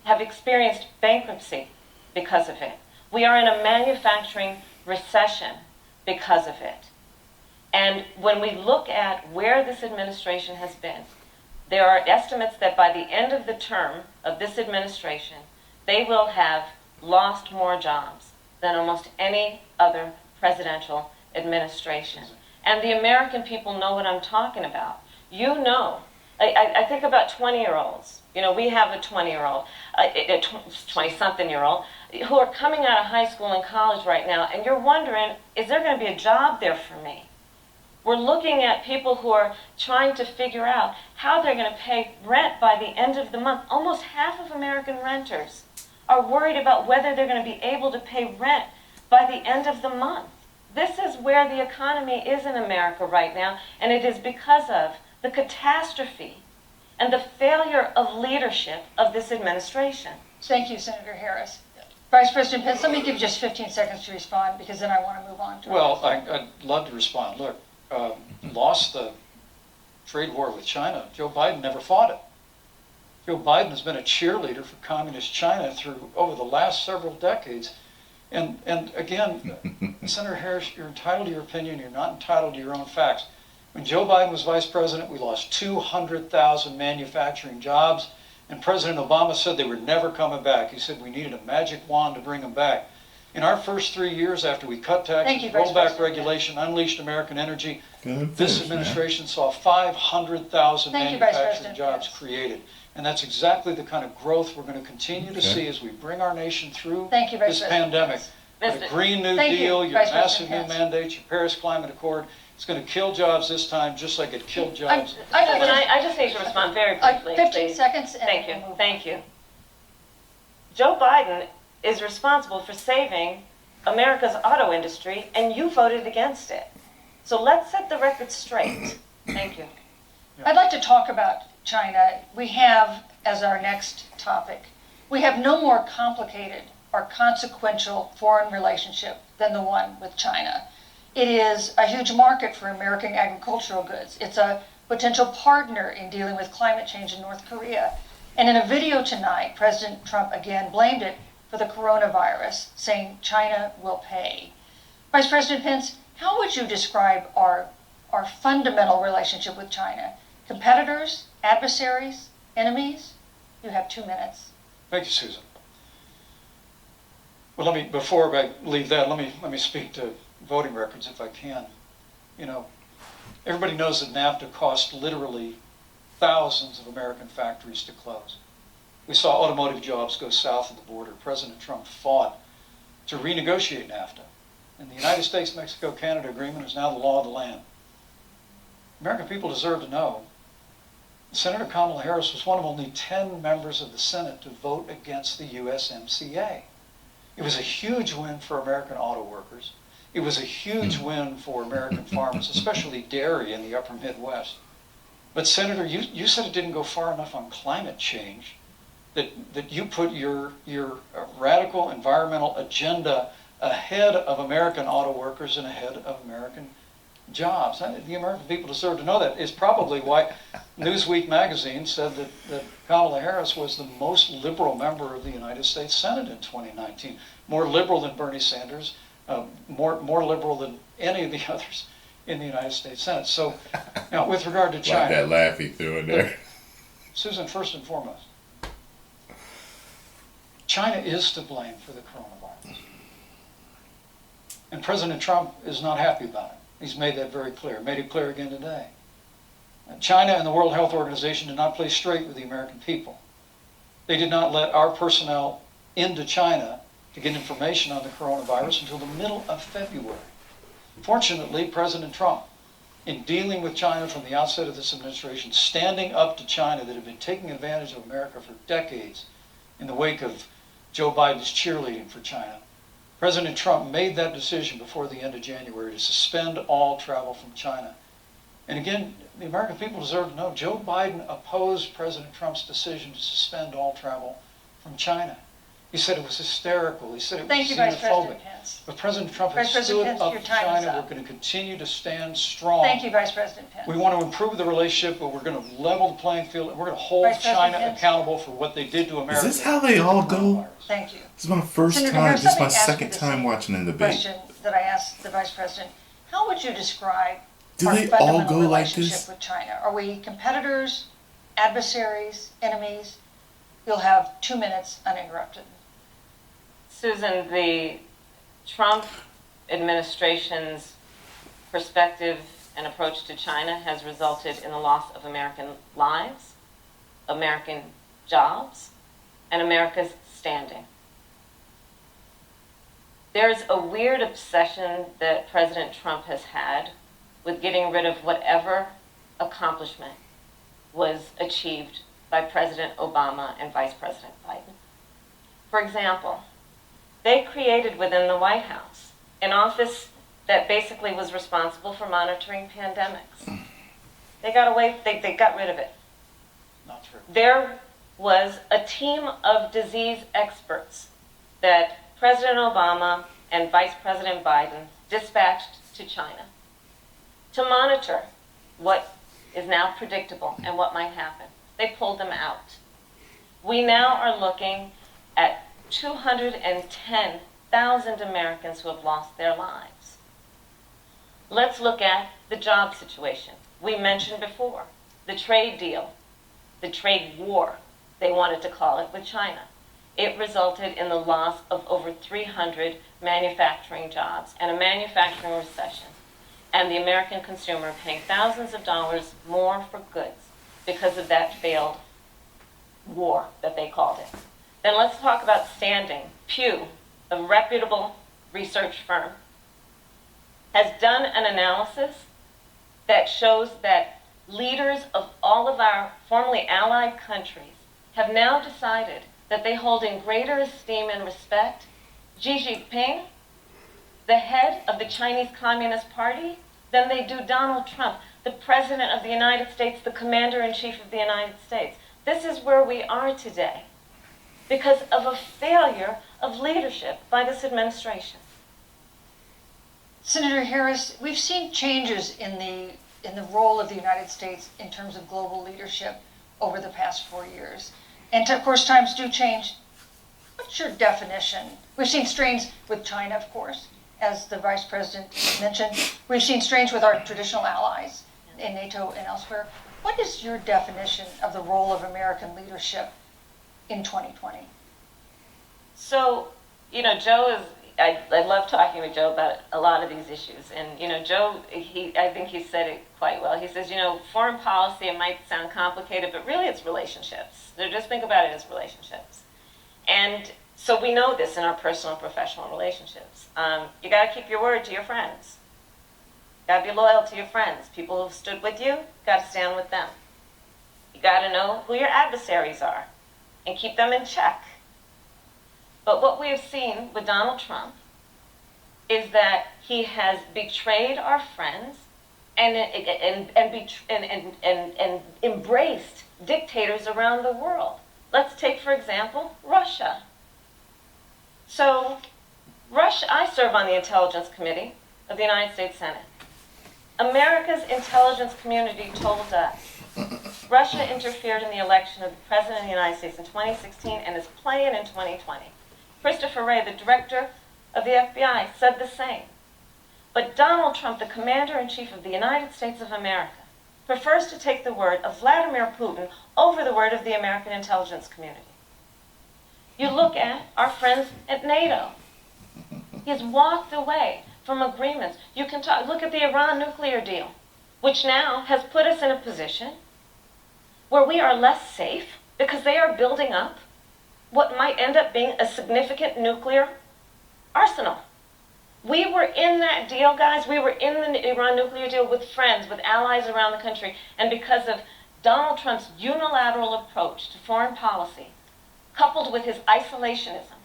C: have experienced bankruptcy because of it. We are in a manufacturing recession because of it. And when we look at where this administration has been, there are estimates that by the end of the term of this administration, they will have lost more jobs than almost any other presidential administration. And the American people know what I'm talking about. You know, I think about 20-year-olds. You know, we have a 20-year-old, a 20-something-year-old, who are coming out of high school and college right now, and you're wondering, is there going to be a job there for me? We're looking at people who are trying to figure out how they're going to pay rent by the end of the month. Almost half of American renters are worried about whether they're going to be able to pay rent by the end of the month. This is where the economy is in America right now, and it is because of the catastrophe and the failure of leadership of this administration.
B: Thank you, Senator Harris. Vice President Pence, let me give you just 15 seconds to respond because then I want to move on to
D: Well, I'd love to respond. Look, lost the trade war with China. Joe Biden never fought it. Joe Biden has been a cheerleader for communist China through over the last several decades. And again, Senator Harris, you're entitled to your opinion. You're not entitled to your own facts. When Joe Biden was vice president, we lost 200,000 manufacturing jobs, and President Obama said they were never coming back. He said we needed a magic wand to bring them back. In our first 3 years after we cut
B: Thank you,
D: taxes,
B: Vice
D: rolled back
B: President.
D: regulation, unleashed American energy,
A: Good
D: this
A: finish, man.
D: administration saw 500,000
B: Thank you, Vice
D: manufacturing
B: President.
D: jobs
B: Yes.
D: created. And that's exactly the kind of growth we're going to continue to
A: Okay.
D: see as we bring our nation through
B: Thank you, Vice
D: this
B: President.
D: pandemic.
C: Mr.
D: The Green New
B: Thank you,
D: Deal, your
B: Vice
D: massive
B: President
D: new
B: Pence.
D: mandates, your Paris Climate Accord, it's going to kill jobs this time just like it killed jobs.
B: I'd
C: Susan,
B: like to-
C: I just need to respond very
B: Like
C: briefly.
B: 15
C: please.
B: seconds and
C: Thank
B: then
C: you,
B: we'll move
C: thank you. Joe Biden is responsible for saving America's auto industry, and you voted against it. So let's set the record straight. Thank you.
B: I'd like to talk about China. We have, as our next topic, we have no more complicated or consequential foreign relationship than the one with China. It is a huge market for American agricultural goods. It's a potential partner in dealing with climate change in North Korea. And in a video tonight, President Trump again blamed it for the coronavirus, saying China will pay. Vice President Pence, how would you describe our fundamental relationship with China? Competitors, adversaries, enemies? You have 2 minutes.
D: Thank you, Susan. Well, before I leave that, let me speak to voting records if I can. You know, everybody knows that NAFTA cost literally thousands of American factories to close. We saw automotive jobs go south of the border. President Trump fought to renegotiate NAFTA. And the United States-Mexico-Canada agreement is now the law of the land. American people deserve to know Senator Kamala Harris was one of only 10 members of the Senate to vote against the USMCA. It was a huge win for American auto workers. It was a huge win for American farmers, especially dairy in the upper Midwest. But Senator, you said it didn't go far enough on climate change, that you put your radical environmental agenda ahead of American auto workers and ahead of American jobs. The American people deserve to know that. It's probably why Newsweek magazine said that Kamala Harris was the most liberal member of the United States Senate in 2019. More liberal than Bernie Sanders, more liberal than any of the others in the United States Senate. So, now with regard to China.
A: Like that laugh he threw in there.
D: Susan, first and foremost, China is to blame for the coronavirus. And President Trump is not happy about it. He's made that very clear, made it clear again today. China and the World Health Organization did not play straight with the American people. They did not let our personnel into China to get information on the coronavirus until the middle of February. Fortunately, President Trump, in dealing with China from the outset of this administration, standing up to China that had been taking advantage of America for decades in the wake of Joe Biden's cheerleading for China, President Trump made that decision before the end of January to suspend all travel from China. And again, the American people deserve to know Joe Biden opposed President Trump's decision to suspend all travel from China. He said it was hysterical. He said it was
B: Thank you, Vice President
D: xenophobic.
B: Pence.
D: But President Trump has
B: Vice President
D: stood
B: Pence,
D: up
B: your
D: to
B: time is
D: China.
B: up.
D: We're going to continue to stand strong.
B: Thank you, Vice President Pence.
D: We want to improve the relationship, but we're going to level the playing field, and we're going to hold
B: Vice President
D: China
B: Pence.
D: accountable for what they did to America.
A: Is this how they all go?
B: Thank you.
A: This is my first
B: Senator
A: time.
B: Harris,
A: This is
B: let
A: my
B: me ask you
A: second
B: the
A: time
B: same
A: watching the debate.
B: question that I asked the Vice President. How would you describe
A: Do
B: our
A: they all
B: fundamental
A: go like
B: relationship
A: this?
B: with China? Are we competitors, adversaries, enemies? You'll have 2 minutes uninterrupted.
C: Susan, the Trump administration's perspective and approach to China has resulted in the loss of American lives, American jobs, and America's standing. There's a weird obsession that President Trump has had with getting rid of whatever accomplishment was achieved by President Obama and Vice President Biden. For example, they created within the White House an office that basically was responsible for monitoring pandemics. They got rid of it.
D: Not true.
C: There was a team of disease experts that President Obama and Vice President Biden dispatched to China to monitor what is now predictable and what might happen. They pulled them out. We now are looking at 210,000 Americans who have lost their lives. Let's look at the job situation. We mentioned before the trade deal, the trade war, they wanted to call it, with China. It resulted in the loss of over 300 manufacturing jobs and a manufacturing recession, and the American consumer paying thousands of dollars more for goods because of that failed war that they called it. Then let's talk about standing. Pew, a reputable research firm, has done an analysis that shows that leaders of all of our formerly allied countries have now decided that they hold in greater esteem and respect Xi Jinping, the head of the Chinese Communist Party, than they do Donald Trump, the President of the United States, the Commander-in-Chief of the United States. This is where we are today because of a failure of leadership by this administration.
B: Senator Harris, we've seen changes in the role of the United States in terms of global leadership over the past 4 years. And of course, times do change. What's your definition? We've seen strains with China, of course, as the Vice President mentioned. We've seen strains with our traditional allies in NATO and elsewhere. What is your definition of the role of American leadership in 2020?
C: So, Joe is, I love talking with Joe about a lot of these issues. And, Joe, I think he said it quite well. He says, foreign policy, it might sound complicated, but really it's relationships. So just think about it as relationships. And so we know this in our personal and professional relationships. You got to keep your word to your friends. You got to be loyal to your friends. People who've stood with you, got to stand with them. You got to know who your adversaries are and keep them in check. But what we have seen with Donald Trump is that he has betrayed our friends and embraced dictators around the world. Let's take, for example, Russia. So, Russia, I serve on the Intelligence Committee of the United States Senate. America's intelligence community told us Russia interfered in the election of the President of the United States in 2016 and is playing in 2020. Christopher Wray, the director of the FBI, said the same. But Donald Trump, the commander-in-chief of the United States of America, prefers to take the word of Vladimir Putin over the word of the American intelligence community. You look at our friends at NATO. He has walked away from agreements. You can look at the Iran nuclear deal, which now has put us in a position where we are less safe because they are building up what might end up being a significant nuclear arsenal. We were in that deal, guys. We were in the Iran nuclear deal with friends, with allies around the country. And because of Donald Trump's unilateral approach to foreign policy, coupled with his isolationism,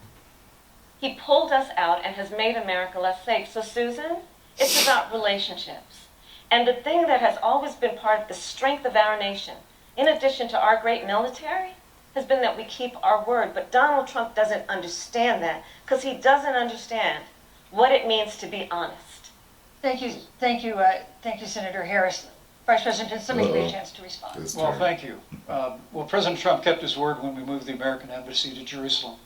C: he pulled us out and has made America less safe. So, Susan, it's about relationships. And the thing that has always been part of the strength of our nation, in addition to our great military, has been that we keep our word. But Donald Trump doesn't understand that because he doesn't understand what it means to be honest.
B: Thank you, Senator Harris. Vice President Pence, let me give you a chance to respond.
D: Well, thank you. Well, President Trump kept his word when we moved the American embassy to Jerusalem,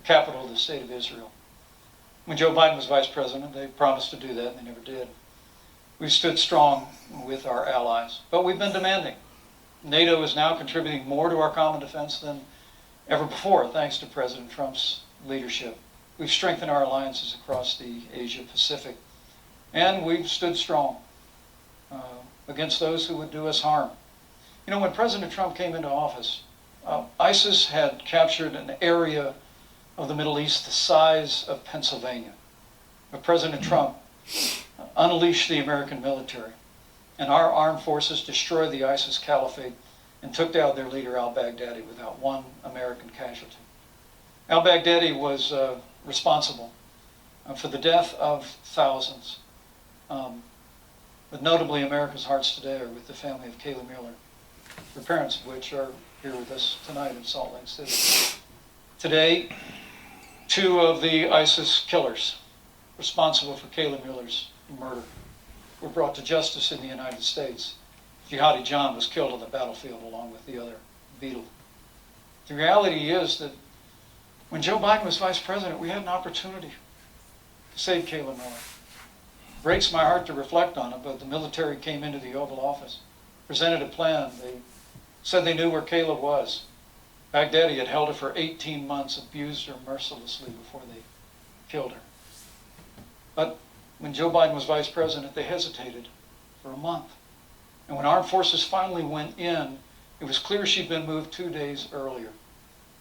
D: the capital of the state of Israel. When Joe Biden was vice president, they promised to do that, and they never did. We stood strong with our allies, but we've been demanding. NATO is now contributing more to our common defense than ever before, thanks to President Trump's leadership. We've strengthened our alliances across the Asia-Pacific, and we've stood strong against those who would do us harm. You know, when President Trump came into office, ISIS had captured an area of the Middle East the size of Pennsylvania. But President Trump unleashed the American military, and our armed forces destroyed the ISIS caliphate and took down their leader al-Baghdadi without one American casualty. Al-Baghdadi was responsible for the death of thousands. But notably, America's hearts today are with the family of Kayla Mueller, the parents of which are here with us tonight in Salt Lake City. Today, two of the ISIS killers responsible for Kayla Mueller's murder were brought to justice in the United States. Jihadi John was killed on the battlefield along with the other beetle. The reality is that when Joe Biden was vice president, we had an opportunity to save Kayla Mueller. It breaks my heart to reflect on it, but the military came into the Oval Office, presented a plan. They said they knew where Kayla was. Baghdadi had held her for 18 months, abused her mercilessly before they killed her. But when Joe Biden was vice president, they hesitated for a month. And when armed forces finally went in, it was clear she'd been moved 2 days earlier.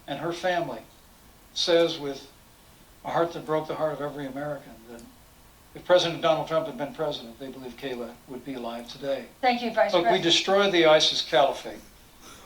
D: And her family says with a heart that broke the heart of every American that if President Donald Trump had been president, they believe Kayla would be alive today.
B: Thank you, Vice
D: Look,
B: President.
D: we destroyed the ISIS caliphate.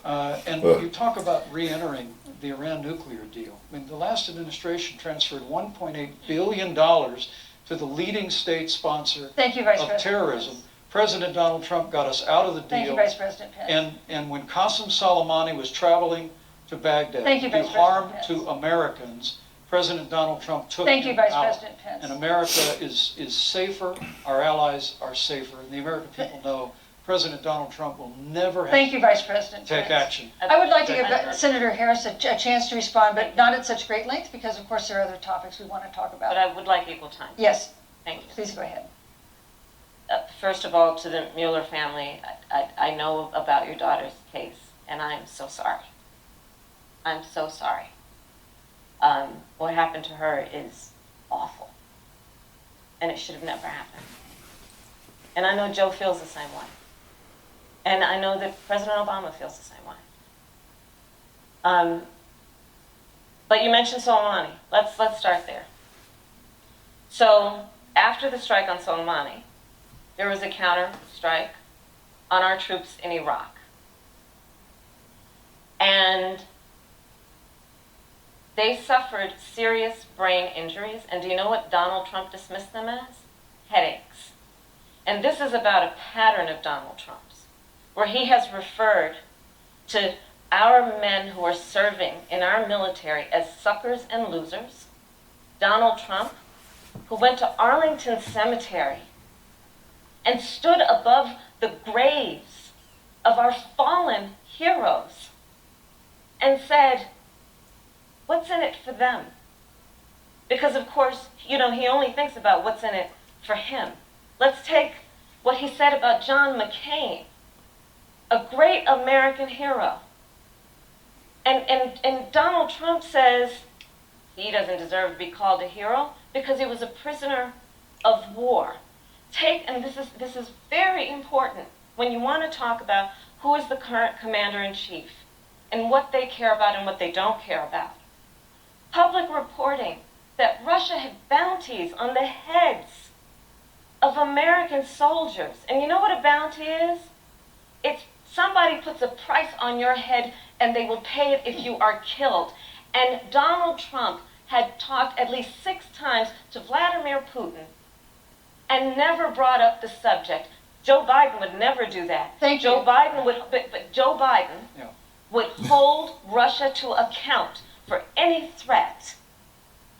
D: And you talk about re-entering the Iran nuclear deal. I mean, the last administration transferred $1.8 billion to the leading state sponsor
B: Thank you, Vice
D: of
B: President
D: terrorism.
B: Pence.
D: President Donald Trump got us out of the deal.
B: Thank you, Vice President Pence.
D: And when Qasem Soleimani was traveling to Baghdad
B: Thank you,
D: to do
B: Vice
D: harm
B: President
D: to Americans, President Donald Trump took
B: Thank you,
D: him
B: Vice
D: out.
B: President Pence.
D: And America is safer, our allies are safer, and the American people know President Donald Trump will never
B: Thank you, Vice President
D: take
B: Pence.
D: action.
B: I would like to give Senator Harris a chance to respond, but not at such great length, because of course there are other topics we want to talk
C: But
B: about.
C: I would like equal time.
B: Yes,
C: Thank you.
B: please go ahead.
C: First of all, to the Mueller family, I know about your daughter's case, and I'm so sorry. I'm so sorry. What happened to her is awful, and it should have never happened. And I know Joe feels the same way. And I know that President Obama feels the same way. But you mentioned Soleimani. Let's start there. So after the strike on Soleimani, there was a counter strike on our troops in Iraq. And they suffered serious brain injuries. And do you know what Donald Trump dismissed them as? Headaches. And this is about a pattern of Donald Trump's, where he has referred to our men who are serving in our military as suckers and losers. Donald Trump, who went to Arlington Cemetery and stood above the graves of our fallen heroes and said, what's in it for them? Because of course, he only thinks about what's in it for him. Let's take what he said about John McCain, a great American hero. And Donald Trump says he doesn't deserve to be called a hero because he was a prisoner of war. And this is very important when you want to talk about who is the current commander-in-chief and what they care about and what they don't care about. Public reporting that Russia had bounties on the heads of American soldiers. And you know what a bounty is? It's somebody puts a price on your head and they will pay it if you are killed. And Donald Trump had talked at least 6 times to Vladimir Putin and never brought up the subject. Joe Biden would never do that.
B: Thank you.
C: Joe Biden would hold Russia to account for any threat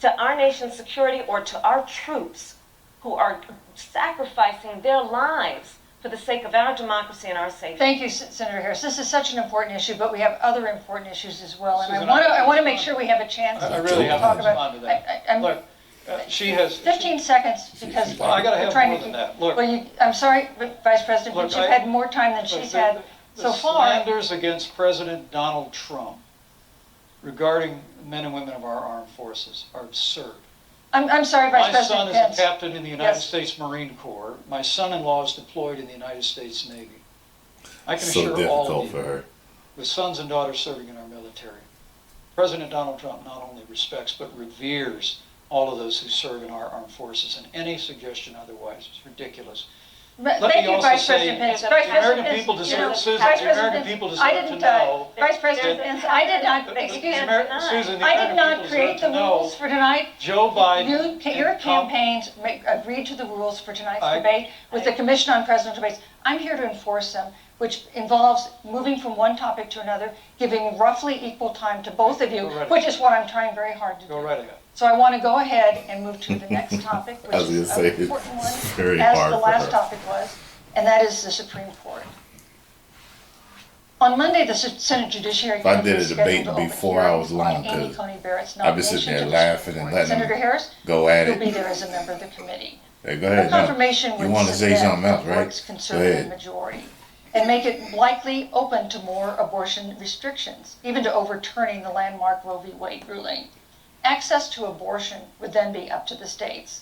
C: to our nation's security or to our troops who are sacrificing their lives for the sake of our democracy and our safety.
B: Thank you, Senator Harris. This is such an important issue, but we have other important issues as well. And
D: Susan,
B: I want to make sure we have a chance
D: I
B: to
D: really have
B: talk
D: to
B: about.
D: respond to that. Look, she has...
B: 15 seconds, because
D: Well, I gotta
B: we're
D: have
B: trying
D: more
B: to
D: than
B: keep.
D: that. Look.
B: Well, I'm sorry, but Vice President,
D: Look,
B: but you've had more time than she's had so far.
D: The slanders against President Donald Trump regarding men and women of our armed forces are absurd.
B: I'm sorry, Vice
D: My
B: President
D: son is
B: Pence.
D: a captain in the United
B: Yes.
D: States Marine Corps. My son-in-law is deployed in the United States Navy. I can
A: So
D: assure all
A: difficult
D: of
A: for
D: you,
A: her.
D: with sons and daughters serving in our military, President Donald Trump not only respects but reveres all of those who serve in our armed forces, and any suggestion otherwise is ridiculous.
B: But
D: Let
B: thank
D: me
B: you,
D: also
B: Vice
D: say,
B: President Pence.
C: the
B: Vice
C: American
B: President Pence,
D: people deserve-
B: you know,
D: Susan,
B: Vice
D: the
B: President
D: American
B: Pence,
D: people
B: I
D: deserve
B: didn't,
D: to know
B: Vice President
C: that-
B: Pence, I did not,
C: They
B: excuse
C: can't
B: me,
C: deny.
D: Susan, the
B: I did
D: American
B: not
D: people
B: create
D: deserve
B: the
D: to know
B: rules for tonight.
D: Joe Biden
B: Your
D: and Trump-
B: campaigns agreed to the rules for tonight's
D: I-
B: debate with the Commission on Presidential Debates. I'm here to enforce them, which involves moving from one topic to another, giving roughly equal time to both of you,
D: Go right
B: which is what I'm trying very hard to do.
D: Go right ahead.
B: So I want to go ahead and move to the next topic, which
A: I was gonna
B: is
A: say,
B: an important one,
A: it's very
B: as
A: hard
B: the
A: for
B: last
A: her.
B: topic was, and that is the Supreme Court. On Monday, the Senate Judiciary
A: If I
B: Committee
A: did a
B: is
A: debate,
B: scheduled to
A: it'd be
B: open
A: 4 hours
B: hearings
A: long,
B: on Amy
A: 'cause
B: Coney Barrett's
A: I'd be sitting
B: nomination
A: there
B: to the
A: laughing
B: Supreme
A: and
B: Court.
A: letting
B: Senator
A: them
B: Harris,
A: go at
B: you'll be
A: it.
B: there as a member of the committee.
A: Hey, go
B: Her
A: ahead now.
B: confirmation
A: You
B: would
A: want to say
B: submit
A: something else,
B: the
A: right?
B: court's
A: Go
B: conservative
A: ahead.
B: majority and make it likely open to more abortion restrictions, even to overturning the landmark Roe v. Wade ruling. Access to abortion would then be up to the states.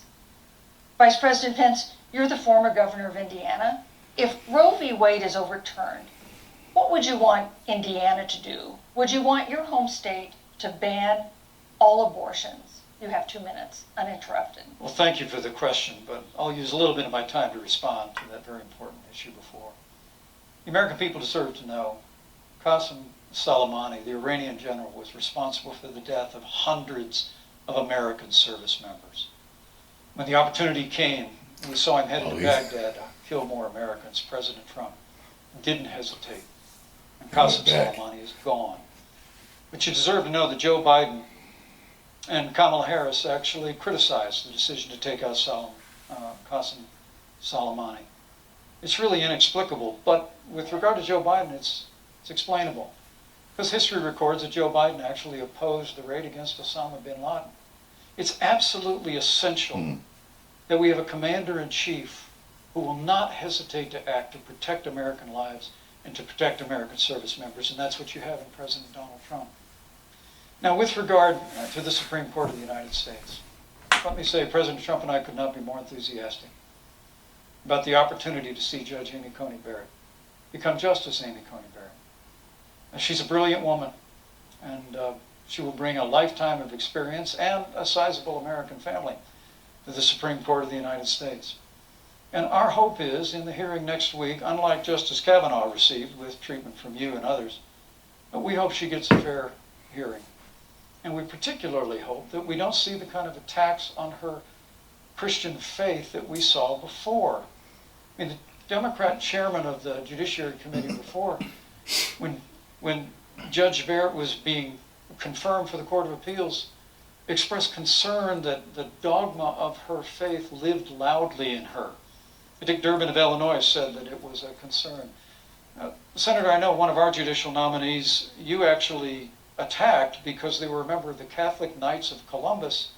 B: Vice President Pence, you're the former governor of Indiana. If Roe v. Wade is overturned, what would you want Indiana to do? Would you want your home state to ban all abortions? You have 2 minutes, uninterrupted.
D: Well, thank you for the question, but I'll use a little bit of my time to respond to that very important issue before. The American people deserve to know Qasem Soleimani, the Iranian general, was responsible for the death of hundreds of American service members. When the opportunity came, we saw him headed to Baghdad to kill more Americans. President Trump didn't hesitate. And Qasem
A: back.
D: Soleimani is gone. But you deserve to know that Joe Biden and Kamala Harris actually criticized the decision to take out Qasem Soleimani. It's really inexplicable. But with regard to Joe Biden, it's explainable. Because history records that Joe Biden actually opposed the raid against Osama bin Laden. It's absolutely essential that we have a commander-in-chief who will not hesitate to act to protect American lives and to protect American service members, and that's what you have in President Donald Trump. Now, with regard to the Supreme Court of the United States, let me say President Trump and I could not be more enthusiastic about the opportunity to see Judge Amy Coney Barrett become Justice Amy Coney Barrett. Now, she's a brilliant woman, and she will bring a lifetime of experience and a sizable American family to the Supreme Court of the United States. And our hope is, in the hearing next week, unlike Justice Kavanaugh received with treatment from you and others, that we hope she gets a fair hearing. And we particularly hope that we don't see the kind of attacks on her Christian faith that we saw before. I mean, the Democrat chairman of the Judiciary Committee before, when Judge Barrett was being confirmed for the Court of Appeals, expressed concern that the dogma of her faith lived loudly in her. Dick Durbin of Illinois said that it was a concern. Senator, I know one of our judicial nominees you actually attacked because they were a member of the Catholic Knights of Columbus,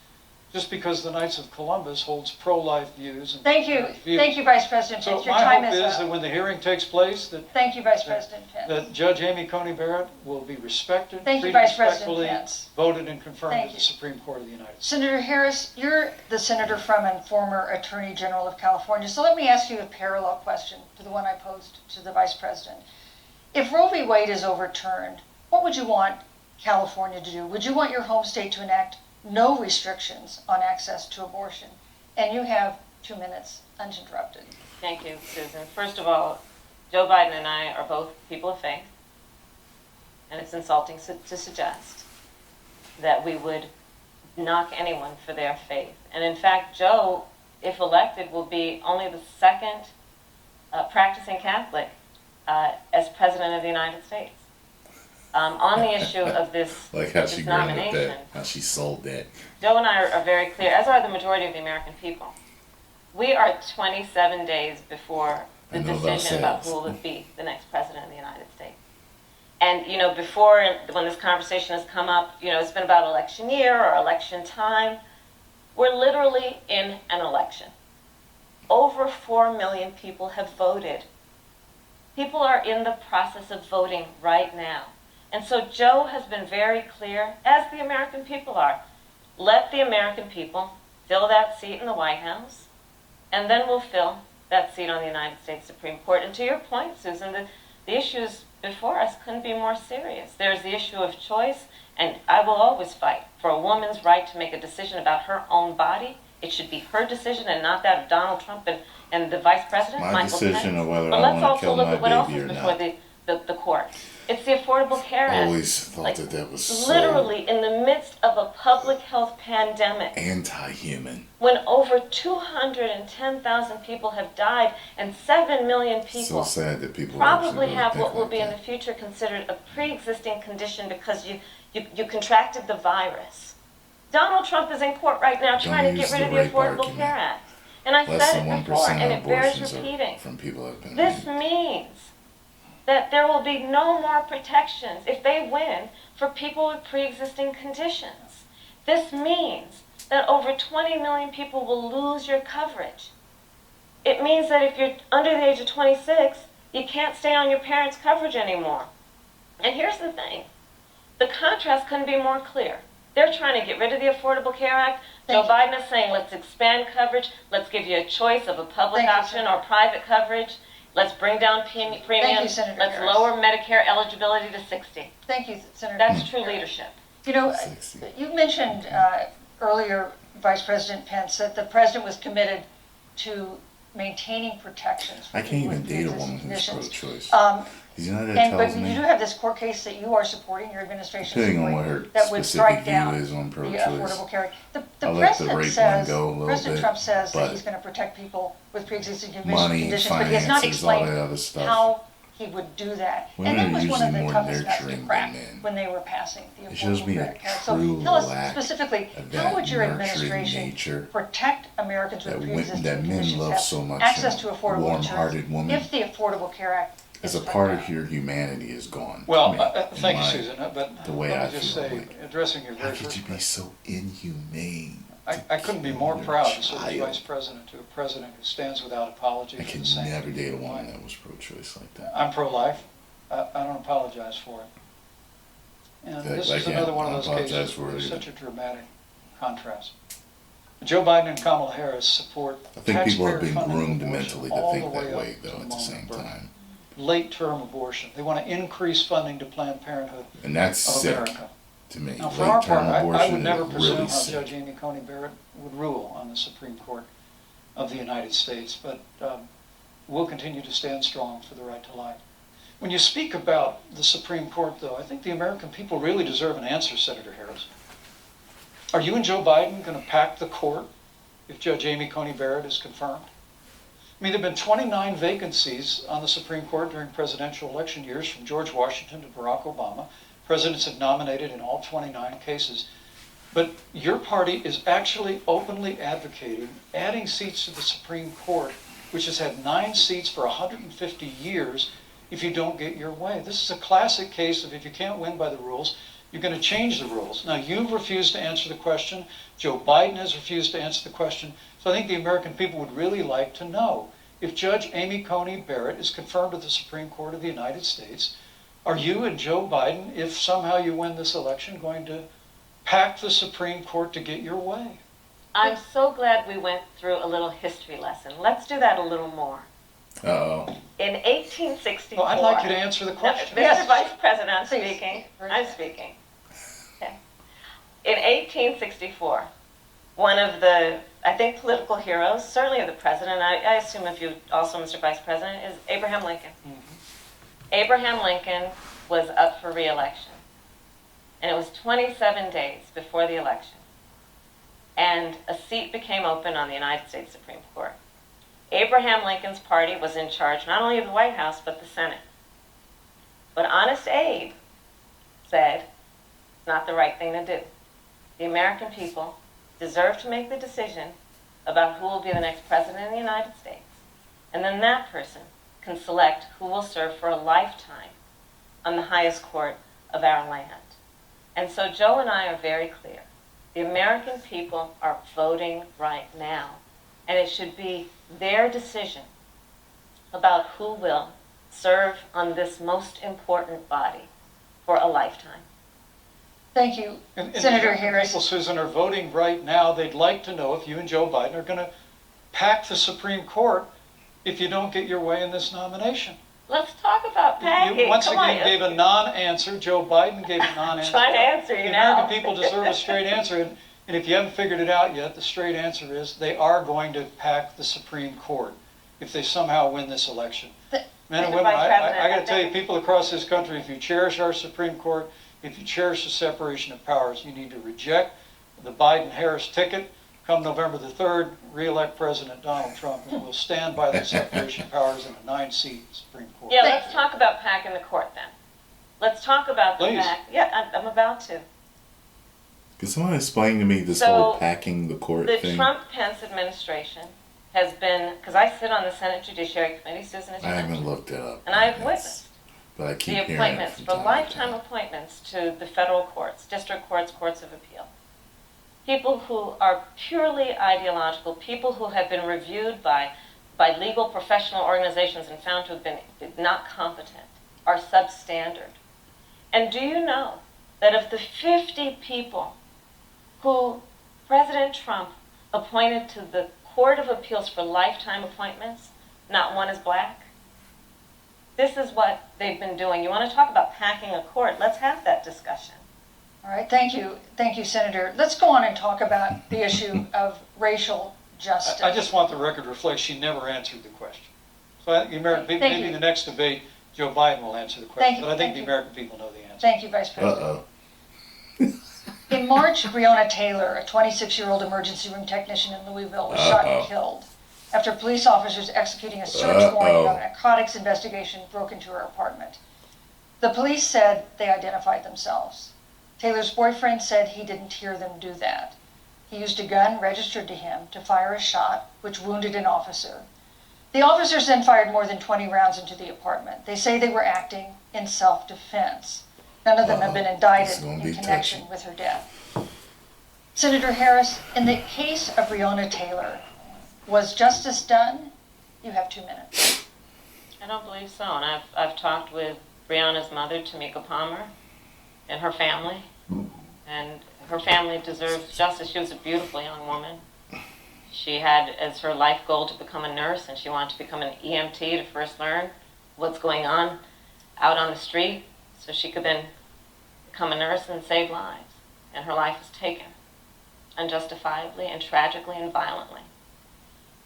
D: just because the Knights of Columbus holds pro-life views. And
B: Thank you, Vice President Pence.
D: So
B: Your
D: my
B: time
D: hope is
B: up.
D: that when the hearing takes place, that
B: Thank you, Vice President Pence.
D: that Judge Amy Coney Barrett will be respected,
B: Thank you,
D: treated
B: Vice President
D: respectfully,
B: Pence.
D: voted and confirmed
B: Thank
D: at the
B: you.
D: Supreme Court of the United States.
B: Senator Harris, you're the senator from and former Attorney General of California, so let me ask you a parallel question to the one I posed to the Vice President. If Roe v. Wade is overturned, what would you want California to do? Would you want your home state to enact no restrictions on access to abortion? And you have 2 minutes uninterrupted.
C: Thank you, Susan. First of all, Joe Biden and I are both people of faith, and it's insulting to suggest that we would knock anyone for their faith. And in fact, Joe, if elected, will be only the second practicing Catholic as President of the United States. On the issue of this,
A: Like how she
C: this
A: grabbed
C: nomination,
A: that, how she sold that.
C: Joe and I are very clear, as are the majority of the American people. We are 27 days before the
A: I know those
C: decision about
A: sales.
C: who will be the next president of the United States. And, you know, before, when this conversation has come up, you know, it's been about election year or election time. We're literally in an election. Over 4 million people have voted. People are in the process of voting right now. And so Joe has been very clear, as the American people are. Let the American people fill that seat in the White House, and then we'll fill that seat on the United States Supreme Court. And to your point, Susan, the issues before us couldn't be more serious. There's the issue of choice, and I will always fight for a woman's right to make a decision about her own body. It should be her decision and not that of Donald Trump and the Vice President,
A: My
C: Michael
A: decision
C: Pence.
A: of whether
C: But
A: I
C: let's
A: want to
C: also
A: kill
C: look
A: my
C: at what else
A: baby
C: is
A: or
C: before
A: not.
C: the court. It's the Affordable Care
A: I
C: Act.
A: always thought that was so
C: Literally in the midst of a public health pandemic,
A: anti-human.
C: when over 210,000 people have died and 7 million
A: So
C: people
A: sad that people
C: probably
A: actually
C: have
A: think
C: what will
A: like
C: be in the
A: that.
C: future considered a pre-existing condition because you contracted the virus. Donald Trump is in court right now trying to
A: use
C: get rid of
A: the
C: the
A: rape
C: Affordable
A: argument.
C: Care Act. And I
A: Less
C: said
A: than
C: it before,
A: 1%
C: and
A: of
C: it bears
A: abortions are
C: repeating.
A: from people that have been
C: This
A: raped.
C: means that there will be no more protections if they win for people with pre-existing conditions. This means that over 20 million people will lose your coverage. It means that if you're under the age of 26, you can't stay on your parents' coverage anymore. And here's the thing. The contrast couldn't be more clear. They're trying to get rid of the Affordable Care Act. Joe Biden is saying, let's expand coverage. Let's give you a choice of a public option or private coverage. Let's bring down premiums.
B: Senator
C: Let's
B: Harris.
C: lower Medicare eligibility to 60.
B: Thank you, Senator.
C: That's true leadership.
B: You know,
A: 60.
B: you mentioned earlier, Vice President Pence, that the president was committed to maintaining protections for
A: I can't
B: people
A: even
B: with
A: date a
B: pre-existing
A: woman who's
B: conditions.
A: pro-choice. You know that
B: But
A: tells
B: you
A: me,
B: do have this court case that you are supporting, your administration
A: depending on
B: supporting,
A: what her
B: that would
A: specific
B: strike
A: view
B: down
A: is on
B: the
A: pro-choice.
B: Affordable Care Act. The
A: I'll let the
B: president
A: rape
B: says,
A: one go a little
B: President
A: bit,
B: Trump says that
A: but
B: he's going to protect people with pre-existing
A: money,
B: conditions, but he has not
A: finances, all
B: explained
A: that other stuff.
B: how he would do that.
A: Women
B: And that
A: are
B: was one of
A: usually
B: the
A: more
B: toughest nuts to
A: nurturing than
B: crack
A: men.
B: when they were passing the
A: It shows
B: Affordable
A: me a
B: Care Act. So
A: true
B: tell us
A: lack
B: specifically,
A: of
B: how
A: that
B: would your
A: nurturing
B: administration
A: nature
B: protect Americans with
A: that
B: pre-existing
A: that men
B: conditions
A: love
B: have
A: so much
B: access
A: in
B: to
A: a
B: affordable
A: warm-hearted
B: insurance
A: woman
B: if the Affordable Care Act
A: as
B: is
A: a
B: struck
A: part
B: down?
A: of your humanity is gone.
D: Well,
A: in
D: thank you,
A: my-
D: Susan, but
A: the way
D: let
A: I
D: me just
A: feel,
D: say,
A: like,
D: addressing your
A: How
D: very
A: could
D: first
A: you be
D: question,
A: so inhumane?
D: I couldn't be
A: kill
D: more
A: your
D: proud to serve as
A: child?
D: vice president to a president who stands without apology
A: I
D: for
A: could
D: the sanctity
A: never date a
D: of
A: woman
D: life.
A: that was pro-choice like that.
D: I'm pro-life. I don't apologize for it. And this
A: I
D: is
A: can't
D: another one of those
A: apologize
D: cases
A: for
D: where
A: it
D: there's
A: either.
D: such a dramatic contrast. Joe Biden and Kamala Harris support
A: I think people have been
D: taxpayer-funded
A: groomed
D: abortion
A: mentally to
D: all
A: think
D: the way
A: that
D: up
A: way,
D: to
A: though,
D: the
A: at the
D: moment
A: same
D: of birth.
A: time.
D: Late-term abortion. They want to increase funding to Planned Parenthood
A: And that's
D: of
A: sick
D: America.
A: to me.
D: Now, for our part,
A: Late-term
D: I
A: abortion
D: would never
A: is
D: presume
A: really
D: how
A: sick.
D: Judge Amy Coney Barrett would rule on the Supreme Court of the United States, but we'll continue to stand strong for the right to life. When you speak about the Supreme Court, though, I think the American people really deserve an answer, Senator Harris. Are you and Joe Biden going to pack the court if Judge Amy Coney Barrett is confirmed? I mean, there have been 29 vacancies on the Supreme Court during presidential election years, from George Washington to Barack Obama. Presidents have nominated in all 29 cases. But your party is actually openly advocating adding seats to the Supreme Court, which has had 9 seats for 150 years, if you don't get your way. This is a classic case of if you can't win by the rules, you're going to change the rules. Now, you've refused to answer the question. Joe Biden has refused to answer the question. So I think the American people would really like to know, if Judge Amy Coney Barrett is confirmed to the Supreme Court of the United States, are you and Joe Biden, if somehow you win this election, going to pack the Supreme Court to get your way?
C: I'm so glad we went through a little history lesson. Let's do that a little more.
A: Uh-oh.
C: In 1864.
D: Well, I'd like you to answer the
C: No,
D: question.
C: Mr. Vice President, I'm
B: Please.
C: speaking. I'm speaking. Okay. In 1864, one of the, I think, political heroes, certainly of the president, I assume of you also, Mr. Vice President, is Abraham Lincoln. Abraham Lincoln was up for re-election. And it was 27 days before the election. And a seat became open on the United States Supreme Court. Abraham Lincoln's party was in charge not only of the White House, but the Senate. But Honest Abe said, it's not the right thing to do. The American people deserve to make the decision about who will be the next president of the United States. And then that person can select who will serve for a lifetime on the highest court of our land. And so Joe and I are very clear. The American people are voting right now, and it should be their decision about who will serve on this most important body for a lifetime.
B: Thank you,
D: And
B: Senator
D: the
B: Harris.
D: people, Susan, are voting right now. They'd like to know if you and Joe Biden are going to pack the Supreme Court if you don't get your way in this nomination.
C: Let's talk about packing.
D: You once
C: Come on,
D: again gave a non-answer. Joe Biden gave a non-answer.
C: trying to answer you
D: The
C: now.
D: American people deserve a straight answer. And if you haven't figured it out yet, the straight answer is they are going to pack the Supreme Court if they somehow win this election. Men and
C: Mr.
D: women,
C: Vice
D: I
C: President,
D: got
C: I
D: to tell you,
C: think-
D: people across this country, if you cherish our Supreme Court, if you cherish the separation of powers, you need to reject the Biden-Harris ticket. Come November the 3rd, re-elect President Donald Trump, and we'll stand by the separation of powers in a 9-seat Supreme Court.
C: Yeah, let's talk about packing the court then. Let's talk about the
D: Please.
C: pack. Yeah, I'm about to.
A: Can someone explain to me this
C: So,
A: whole packing the court
C: The
A: thing?
C: Trump-Pence administration has been, because I sit on the Senate Judiciary Committee, Susan, as you
A: I haven't
C: mentioned,
A: looked it up.
C: and I've
A: It's-
C: witnessed
A: But I keep
C: the
A: hearing it
C: appointments
A: from
C: for
A: time to
C: lifetime
A: time.
C: appointments to the federal courts, district courts, courts of appeal. People who are purely ideological, people who have been reviewed by legal professional organizations and found to have been not competent, are substandard. And do you know that of the 50 people who President Trump appointed to the Court of Appeals for lifetime appointments, not one is black? This is what they've been doing. You want to talk about packing a court? Let's have that discussion.
B: All right, thank you, Senator. Let's go on and talk about the issue of racial justice.
D: I just want the record to reflect she never answered the question. So I think the American people,
B: Thank
D: maybe
B: you.
D: in the next debate, Joe Biden will answer the
B: Thank
D: question.
B: you,
D: But I think
B: thank
D: the
B: you.
D: American people know the answer.
B: Thank you, Vice President.
A: Uh-oh.
B: In March, Breonna Taylor, a 26-year-old emergency room technician in Louisville, was shot and killed after police officers executing a search warrant
A: Uh-oh.
B: on a narcotics investigation broke into her apartment. The police said they identified themselves. Taylor's boyfriend said he didn't hear them do that. He used a gun registered to him to fire a shot, which wounded an officer. The officers then fired more than 20 rounds into the apartment. They say they were acting in self-defense. None of them have been
A: This
B: indicted
A: is gonna
B: in
A: be
B: connection
A: touchy.
B: with her death. Senator Harris, in the case of Breonna Taylor, was justice done? You have 2 minutes.
C: I don't believe so, and I've talked with Breonna's mother, Tamika Palmer, and her family, and her family deserves justice. She was a beautiful young woman. She had as her life goal to become a nurse, and she wanted to become an EMT to first learn what's going on out on the street, so she could then become a nurse and save lives. And her life was taken unjustifiably and tragically and violently.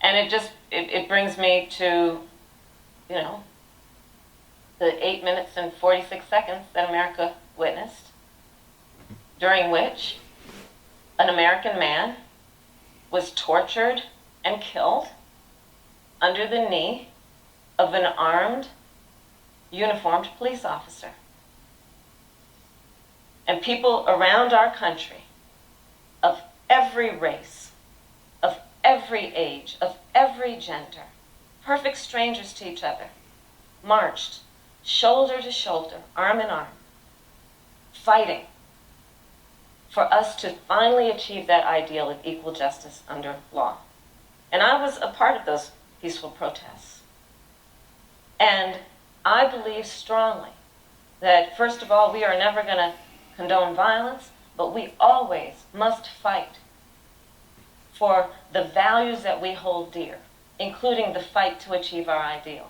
C: And it brings me to, you know, the 8 minutes and 46 seconds that America witnessed, during which an American man was tortured and killed under the knee of an armed, uniformed police officer. And people around our country, of every race, of every age, of every gender, perfect strangers to each other, marched shoulder to shoulder, arm in arm, fighting for us to finally achieve that ideal of equal justice under law. And I was a part of those peaceful protests. And I believe strongly that, first of all, we are never going to condone violence, but we always must fight for the values that we hold dear, including the fight to achieve our ideals.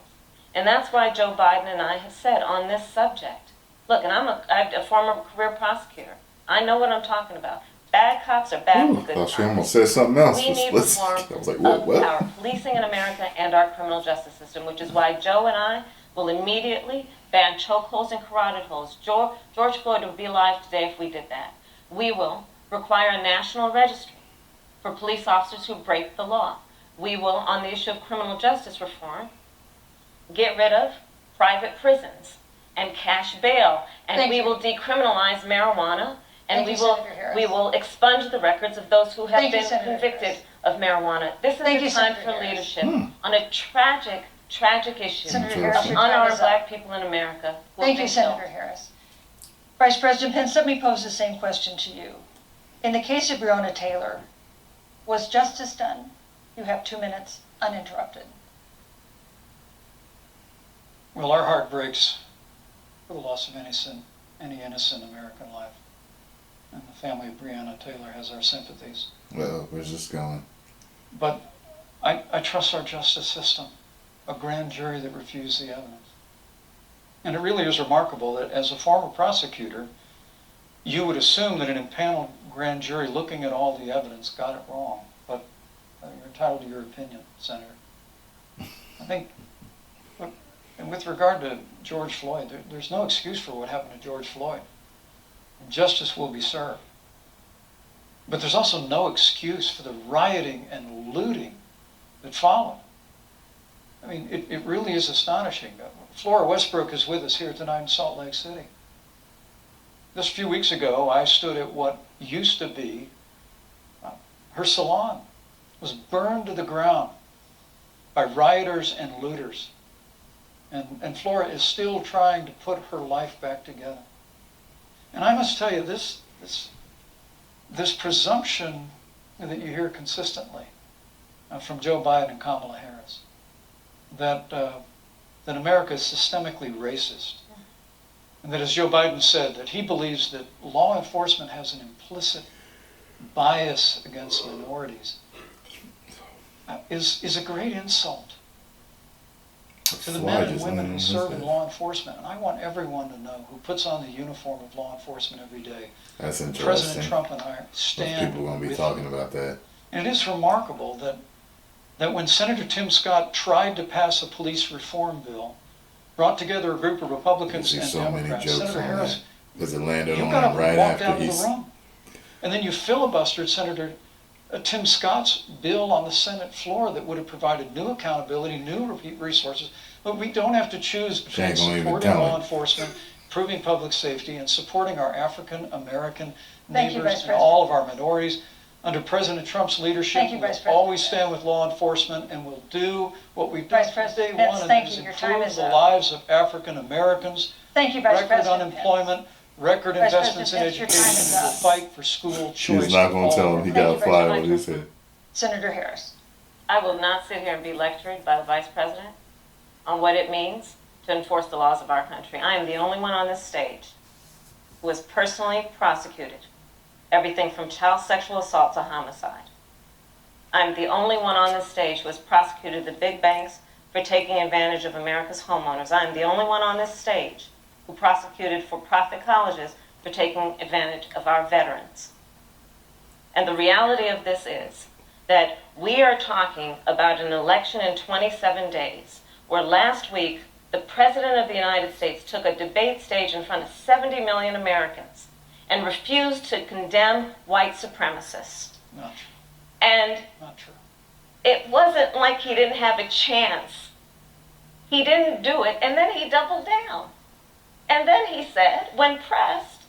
C: And that's why Joe Biden and I have said on this subject, look, and I'm a former career prosecutor. I know what I'm talking about. Bad cops are bad for good
A: Thought she
C: cops.
A: almost said something else.
C: We need
A: Let's-
C: reform
A: I was like,
C: of
A: what?
C: our policing in America and our criminal justice system, which is why Joe and I will immediately ban chokeholds and carotid holds. George Floyd would be alive today if we did that. We will require a national registry for police officers who break the law. We will, on the issue of criminal justice reform, get rid of private prisons and cash bail, and
B: Thank
C: we
B: you.
C: will decriminalize marijuana, and
B: Thank you, Senator Harris.
C: we will expunge the records of those who have
B: Thank you,
C: been
B: Senator
C: convicted
B: Harris.
C: of marijuana. This is
B: Thank
C: the
B: you,
C: time
B: Senator
C: for
B: Harris.
C: leadership on a tragic, tragic issue
B: Senator
A: Of
B: Harris,
C: of
B: your time
C: unarmed
B: is up.
C: black people in America who have
B: Thank you,
C: been killed.
B: Senator Harris. Vice President Pence, let me pose the same question to you. In the case of Breonna Taylor, was justice done? You have 2 minutes, uninterrupted.
D: Well, our heart breaks for the loss of any innocent American life. And the family of Breonna Taylor has our sympathies.
A: Well, where's this going?
D: But I trust our justice system, a grand jury that refused the evidence. And it really is remarkable that as a former prosecutor, you would assume that an impaneled grand jury looking at all the evidence got it wrong. But you're entitled to your opinion, Senator. I think, look, and with regard to George Floyd, there's no excuse for what happened to George Floyd. Justice will be served. But there's also no excuse for the rioting and looting that followed. I mean, it really is astonishing. Flora Westbrook is with us here tonight in Salt Lake City. Just a few weeks ago, I stood at what used to be her salon. It was burned to the ground by rioters and looters. And Flora is still trying to put her life back together. And I must tell you, this presumption that you hear consistently from Joe Biden and Kamala Harris, that America is systemically racist, and that, as Joe Biden said, that he believes that law enforcement has an implicit bias against minorities, is a great insult to the men and women who serve in law enforcement. And I want everyone to know who puts on the uniform of law enforcement every day.
A: That's interesting.
D: President Trump and I
A: Most
D: stand
A: people are going to be
D: with
A: talking
D: you.
A: about that.
D: And it is remarkable that when Senator Tim Scott tried to pass a police reform bill, brought together a group of
A: You
D: Republicans
A: see
D: and
A: so many
D: Democrats,
A: jokes
D: Senator
A: on
D: Harris,
A: that. Because it landed
D: you
A: on
D: got up
A: him right
D: and walked
A: after
D: down to
A: he's...
D: the room. And then you filibustered Senator Tim Scott's bill on the Senate floor that would have provided new accountability, new resources, but we don't have to choose between
A: ain't gonna even
D: supporting
A: tell
D: law
A: it.
D: enforcement, improving public safety, and supporting our African American
B: Thank you,
D: neighbors
B: Vice
D: and
B: President.
D: all of our minorities. Under President Trump's leadership,
B: Thank you,
D: we'll
B: Vice President.
D: always stand with law enforcement, and we'll do what we've done
B: Vice
D: from day
B: President Pence,
D: one, and
B: thank
D: that is
B: you. Your time
D: improve
B: is
D: the
B: up.
D: lives of African Americans.
B: Thank you, Vice
D: Record
B: President
D: unemployment, record
B: Vice
D: investments in
B: President Pence, your time
D: education,
B: is
D: and we'll
B: up.
D: fight for school choice.
A: She's not
D: for
A: gonna
D: all
A: tell
D: of
A: him he
D: our
A: got
B: Thank
A: a
B: you,
A: fly
B: Vice
A: on his head.
B: Senator Harris.
C: I will not sit here and be lectured by the Vice President on what it means to enforce the laws of our country. I am the only one on this stage who has personally prosecuted everything from child sexual assault to homicide. I'm the only one on this stage who has prosecuted the big banks for taking advantage of America's homeowners. I'm the only one on this stage who prosecuted for-profit colleges for taking advantage of our veterans. And the reality of this is that we are talking about an election in 27 days, where last week the President of the United States took a debate stage in front of 70 million Americans and refused to condemn white supremacists.
D: Not true.
C: And
D: Not true.
C: it wasn't like he didn't have a chance. He didn't do it, and then he doubled down. And then he said, when pressed,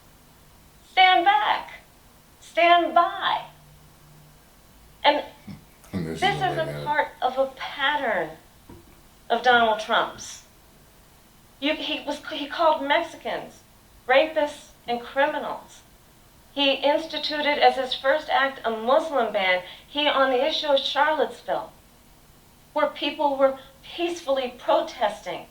C: stand back, stand by. And this is a part of a pattern of Donald Trump's. He called Mexicans rapists and criminals. He instituted as his first act a Muslim ban. He, on the issue of Charlottesville, where people were peacefully protesting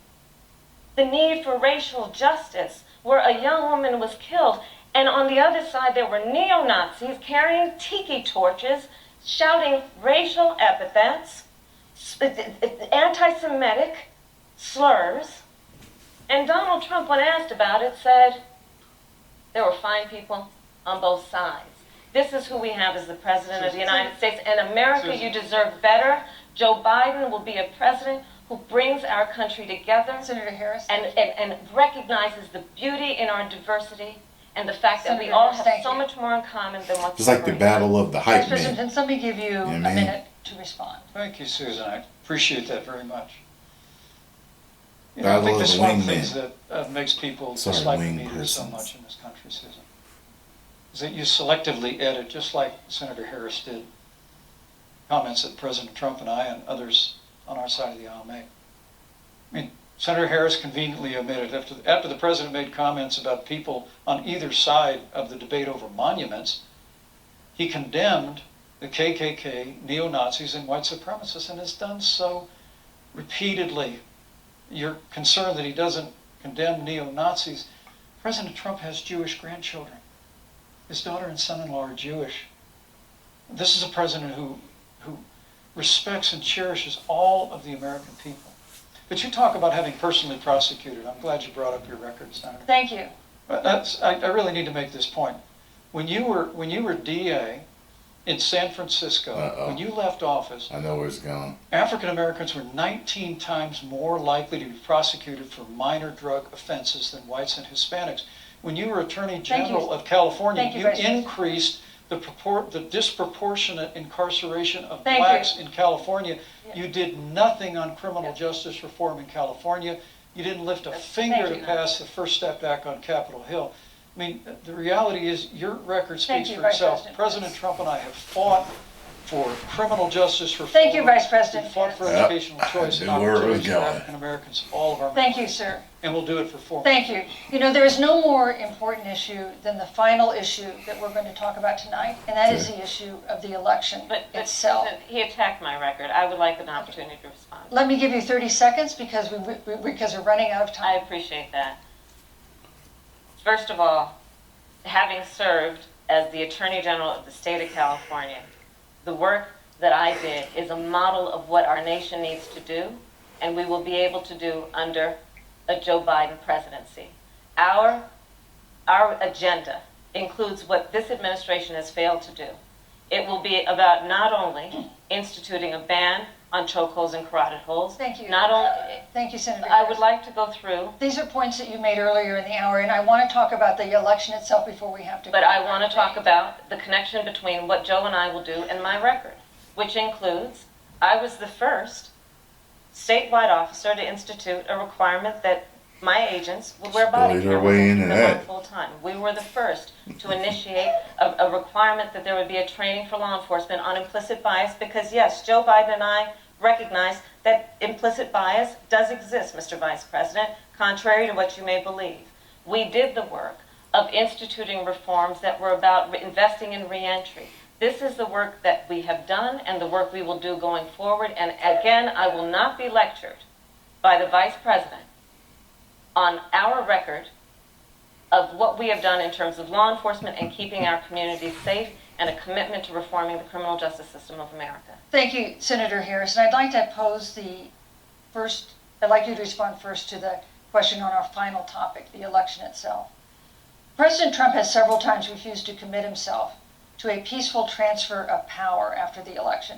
C: the need for racial justice, where a young woman was killed, and on the other side there were neo-Nazis carrying tiki torches, shouting racial epithets, anti-Semitic slurs. And Donald Trump, when asked about it, said there were fine people on both sides. This is who we have as the President of the United States. And America, you deserve better. Joe Biden will be a president who brings our country together
B: Senator Harris.
C: and recognizes the beauty in our diversity and the fact that we
B: Senator
C: all
B: Harris,
C: have
B: thank
C: so
B: you.
C: much more in common than what's
A: It's like the
C: separating.
A: battle of the
B: Vice
A: hype
B: President
A: men.
B: Pence, let me give you
A: Yeah,
B: a
A: man.
B: minute to respond.
D: Thank you, Susan. I appreciate that very much. I
A: Battle
D: think
A: of
D: this
A: the
D: is one of the
A: wingmen.
D: things that makes people
A: Sorry,
D: dislike the
A: wing
D: media so
A: persons.
D: much in this country, Susan, is that you selectively edit, just like Senator Harris did, comments that President Trump and I and others on our side of the aisle make. I mean, Senator Harris conveniently omitted, after the president made comments about people on either side of the debate over monuments, he condemned the KKK, neo-Nazis, and white supremacists, and has done so repeatedly. You're concerned that he doesn't condemn neo-Nazis. President Trump has Jewish grandchildren. His daughter and son-in-law are Jewish. This is a president who respects and cherishes all of the American people. But you talk about having personally prosecuted. I'm glad you brought up your record, Senator.
B: Thank you.
D: But I really need to make this point. When you were DA in San Francisco, when you left office,
A: I know where it's going.
D: African Americans were 19 times more likely to be prosecuted for minor drug offenses than whites and Hispanics. When you were Attorney General of California,
B: Thank you,
D: you
B: Vice President.
D: increased the disproportionate incarceration of
B: Thank
D: blacks
B: you.
D: in California.
B: Yeah.
D: You did nothing on criminal justice reform in California. You didn't lift a finger
B: Thank
D: to
B: you.
D: pass the First Step Back on Capitol Hill. I mean, the reality is your record
B: Thank
D: speaks
B: you,
D: for
B: Vice
D: itself.
B: President
D: President
B: Pence.
D: Trump and I have fought for criminal justice reform.
B: Thank you, Vice President
D: We fought for
B: Pence.
A: Yep.
D: educational choice and
A: I knew where it was
D: opportunities for
A: going.
D: African Americans, all of our
B: Thank you,
D: members.
B: sir.
D: And we'll do it for 4
B: Thank you. You know, there is no more important issue than the final issue that we're going to talk about tonight, and that is the issue of the election
C: But
B: itself.
C: he attacked my record. I would like an opportunity to respond.
B: Let me give you 30 seconds because we're running out of
C: I
B: time.
C: appreciate that. First of all, having served as the Attorney General of the state of California, the work that I did is a model of what our nation needs to do, and we will be able to do under a Joe Biden presidency. Our agenda includes what this administration has failed to do. It will be about not only instituting a ban on chokeholds and carotid holes.
B: Thank you.
C: Not only,
B: Thank you, Senator
C: I
B: Harris.
C: would like to go through,
B: These are points that you made earlier in the hour, and I want to talk about the election itself before we have to.
C: but I want to talk about the connection between what Joe and I will do and my record, which includes, I was the first statewide officer to institute a requirement that my agents would wear body
A: Bullied our
C: cameras
A: way
C: and
A: into
C: keep them on
A: that.
C: full time. We were the first to initiate a requirement that there would be a training for law enforcement on implicit bias, because yes, Joe Biden and I recognize that implicit bias does exist, Mr. Vice President, contrary to what you may believe. We did the work of instituting reforms that were about investing in reentry. This is the work that we have done and the work we will do going forward. And again, I will not be lectured by the Vice President on our record of what we have done in terms of law enforcement and keeping our communities safe, and a commitment to reforming the criminal justice system of America.
B: Thank you, Senator Harris. And I'd like you to respond first to the question on our final topic, the election itself. President Trump has several times refused to commit himself to a peaceful transfer of power after the election.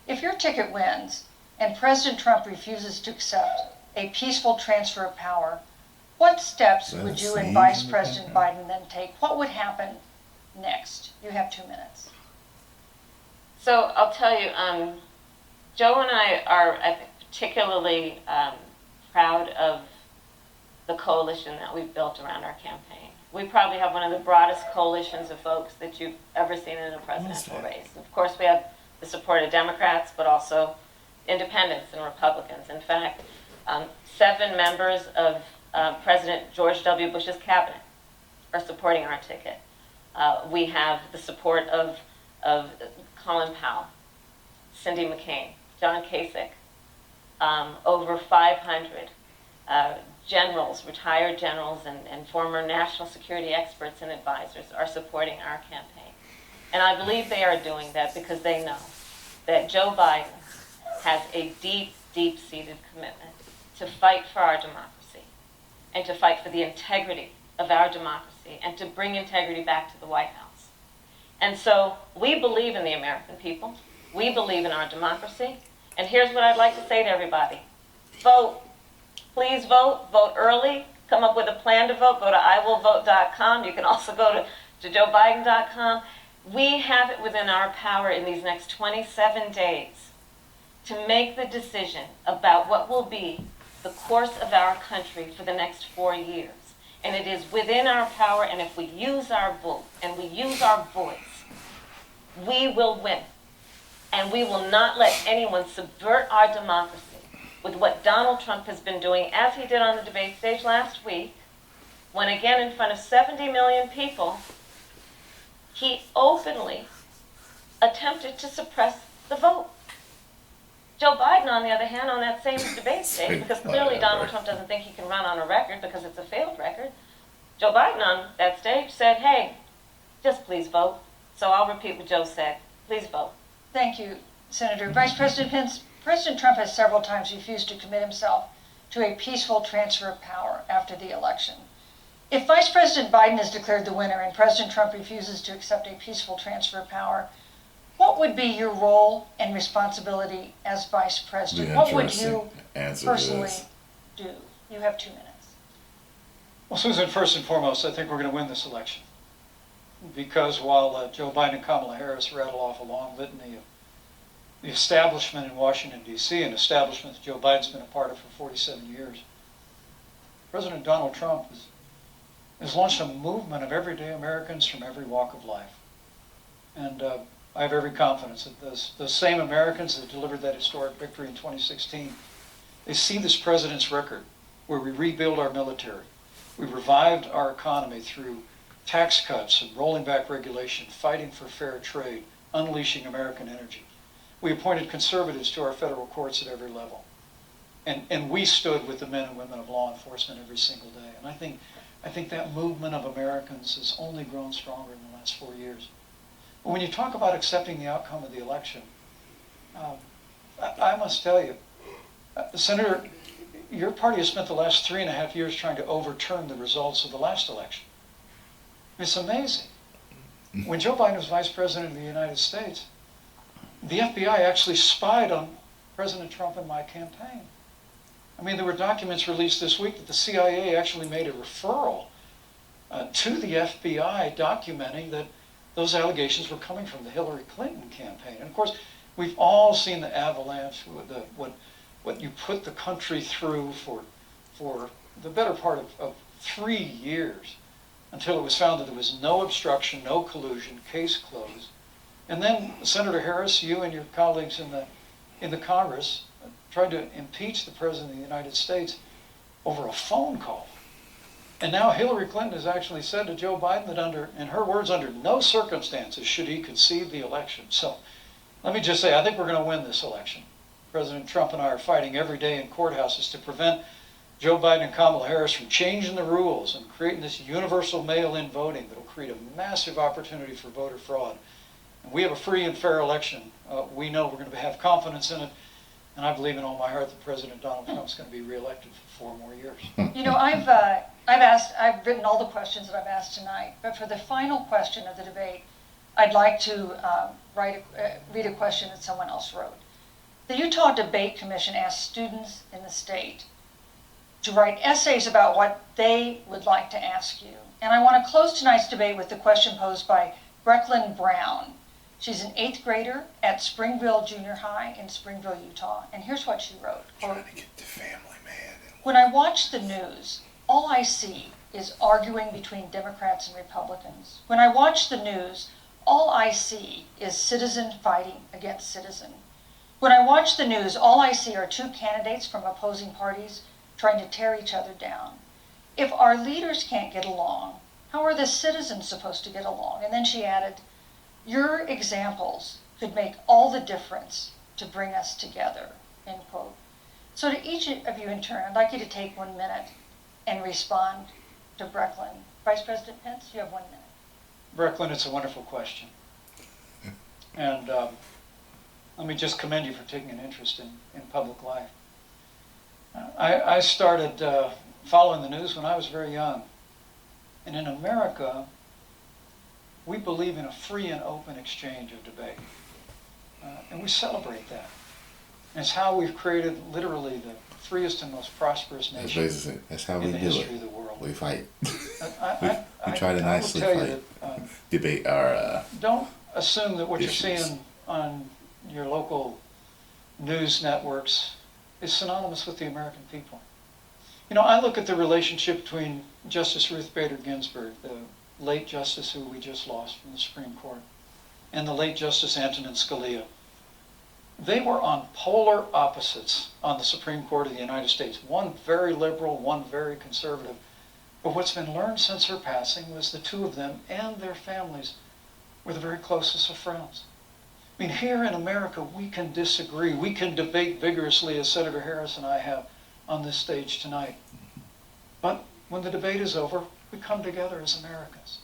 B: If your ticket wins and President Trump refuses to accept a peaceful transfer of power, what steps would you and Vice President Biden then take? What would happen next? You have 2 minutes.
C: So I'll tell you, Joe and I are, I think, particularly proud of the coalition that we've built around our campaign. We probably have one of the broadest coalitions of folks that you've ever seen in a presidential race. Of course, we have the support of Democrats, but also independents and Republicans. In fact, 7 members of President George W. Bush's cabinet are supporting our ticket. We have the support of Colin Powell, Cindy McCain, John Kasich, over 500 generals, retired generals, and former national security experts and advisors are supporting our campaign. And I believe they are doing that because they know that Joe Biden has a deep, deep-seated commitment to fight for our democracy and to fight for the integrity of our democracy and to bring integrity back to the White House. And so we believe in the American people. We believe in our democracy. And here's what I'd like to say to everybody. Vote. Please vote. Vote early. Come up with a plan to vote. Go to iwillvote.com. You can also go to joebiden.com. We have it within our power in these next 27 days to make the decision about what will be the course of our country for the next 4 years. And it is within our power, and if we use our vote and we use our voice, we will win. And we will not let anyone subvert our democracy with what Donald Trump has been doing, as he did on the debate stage last week, when again in front of 70 million people, he openly attempted to suppress the vote. Joe Biden, on the other hand, on that same debate stage, because clearly Donald Trump doesn't think he can run on a record because it's a failed record, Joe Biden on that stage said, hey, just please vote. So I'll repeat what Joe said. Please vote.
B: Thank you, Senator. Vice President Pence, President Trump has several times refused to commit himself to a peaceful transfer of power after the election. If Vice President Biden is declared the winner and President Trump refuses to accept a peaceful transfer of power, what would be your role and responsibility as Vice President? What would you personally do? You have 2 minutes.
D: Well, Susan, first and foremost, I think we're going to win this election. Because while Joe Biden and Kamala Harris rattle off a long litany of the establishment in Washington, D.C., an establishment that Joe Biden's been a part of for 47 years, President Donald Trump has launched a movement of everyday Americans from every walk of life. And I have every confidence that those same Americans that delivered that historic victory in 2016, they see this president's record where we rebuild our military. We revived our economy through tax cuts and rolling back regulation, fighting for fair trade, unleashing American energy. We appointed conservatives to our federal courts at every level. And we stood with the men and women of law enforcement every single day. And I think that movement of Americans has only grown stronger in the last 4 years. But when you talk about accepting the outcome of the election, I must tell you, Senator, your party has spent the last 3.5 years trying to overturn the results of the last election. It's amazing. When Joe Biden was Vice President of the United States, the FBI actually spied on President Trump and my campaign. I mean, there were documents released this week that the CIA actually made a referral to the FBI documenting that those allegations were coming from the Hillary Clinton campaign. And of course, we've all seen the avalanche, what you put the country through for the better part of 3 years until it was found that there was no obstruction, no collusion, case closed. And then Senator Harris, you and your colleagues in the Congress tried to impeach the President of the United States over a phone call. And now Hillary Clinton has actually said to Joe Biden that in her words, under no circumstances should he concede the election. So let me just say, I think we're going to win this election. President Trump and I are fighting every day in courthouses to prevent Joe Biden and Kamala Harris from changing the rules and creating this universal mail-in voting that will create a massive opportunity for voter fraud. And we have a free and fair election. We know we're going to have confidence in it. And I believe in all my heart that President Donald Trump's going to be reelected for 4 more years.
B: You know, I've written all the questions that I've asked tonight, but for the final question of the debate, I'd like to read a question that someone else wrote. The Utah Debate Commission asked students in the state to write essays about what they would like to ask you. And I want to close tonight's debate with the question posed by Brecklin Brown. She's an 8th grader at Springville Junior High in Springville, Utah. And here's what she wrote.
A: Trying to get the family, man.
B: When I watch the news, all I see is arguing between Democrats and Republicans. When I watch the news, all I see is citizen fighting against citizen. When I watch the news, all I see are 2 candidates from opposing parties trying to tear each other down. If our leaders can't get along, how are the citizens supposed to get along? And then she added, your examples could make all the difference to bring us together, end quote. So to each of you in turn, I'd like you to take 1 minute and respond to Brecklin. Vice President Pence, you have 1 minute.
D: Brecklin, it's a wonderful question. And let me just commend you for taking an interest in public life. I started following the news when I was very young. And in America, we believe in a free and open exchange of debate. And we celebrate that. And it's how we've created literally the freest and most prosperous nation
A: That's how we
D: in the
A: do
D: history
A: it.
D: of the world.
A: We fight.
D: We
A: try to nicely fight. Debate our...
D: Don't assume that what
A: issues.
D: you're seeing on your local news networks is synonymous with the American people. You know, I look at the relationship between Justice Ruth Bader Ginsburg, the late justice who we just lost from the Supreme Court, and the late Justice Antonin Scalia. They were on polar opposites on the Supreme Court of the United States. One very liberal, one very conservative. But what's been learned since her passing was the 2 of them and their families were the very closest of friends. I mean, here in America, we can disagree. We can debate vigorously, as Senator Harris and I have on this stage tonight. But when the debate is over, we come together as Americans.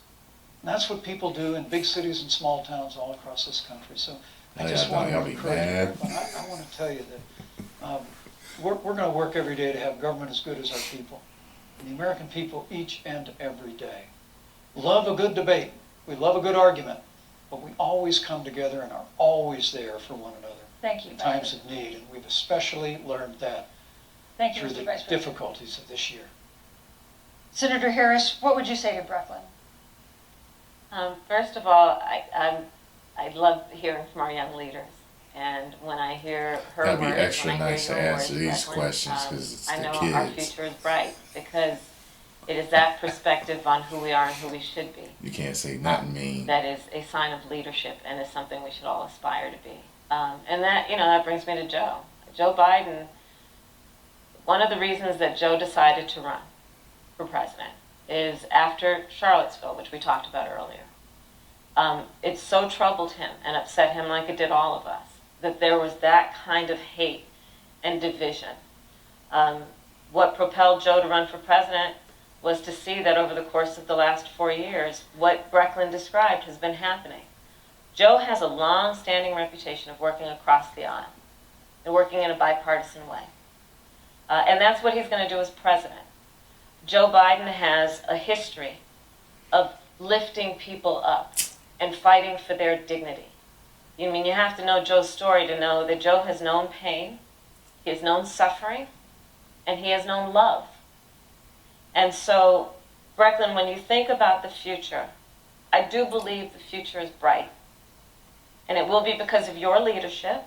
D: And that's what people do in big cities and small towns all across this country. So I just want to encourage you. But I want to tell you that we're going to work every day to have government as good as our people. And the American people each and every day love a good debate. We love a good argument. But we always come together and are always there for one another.
B: Thank you.
D: In times of need. And we've especially learned that
B: Thank you,
D: through
B: Mr.
D: the
B: Vice President.
D: difficulties of this year.
B: Senator Harris, what would you say to Brecklin?
C: First of all, I love hearing from our young leaders. And when I hear her
A: That'd be
C: words,
A: extra
C: when I hear
A: nice to
C: your
A: answer
C: words,
A: these
C: Brecklin,
A: questions, 'cause it's
C: I
A: the
C: know our
A: kids.
C: future is bright because it is that perspective on who we are and who we should be.
A: You can't say nothing mean.
C: That is a sign of leadership and is something we should all aspire to be. And that, that brings me to Joe. Joe Biden, one of the reasons that Joe decided to run for president is after Charlottesville, which we talked about earlier. It so troubled him and upset him like it did all of us, that there was that kind of hate and division. What propelled Joe to run for president was to see that over the course of the last 4 years, what Brecklin described has been happening. Joe has a long-standing reputation of working across the aisle and working in a bipartisan way. And that's what he's going to do as president. Joe Biden has a history of lifting people up and fighting for their dignity. You have to know Joe's story to know that Joe has known pain He has known suffering, and he has known love. And so, Brecklin, when you think about the future, I do believe the future is bright. And it will be because of your leadership,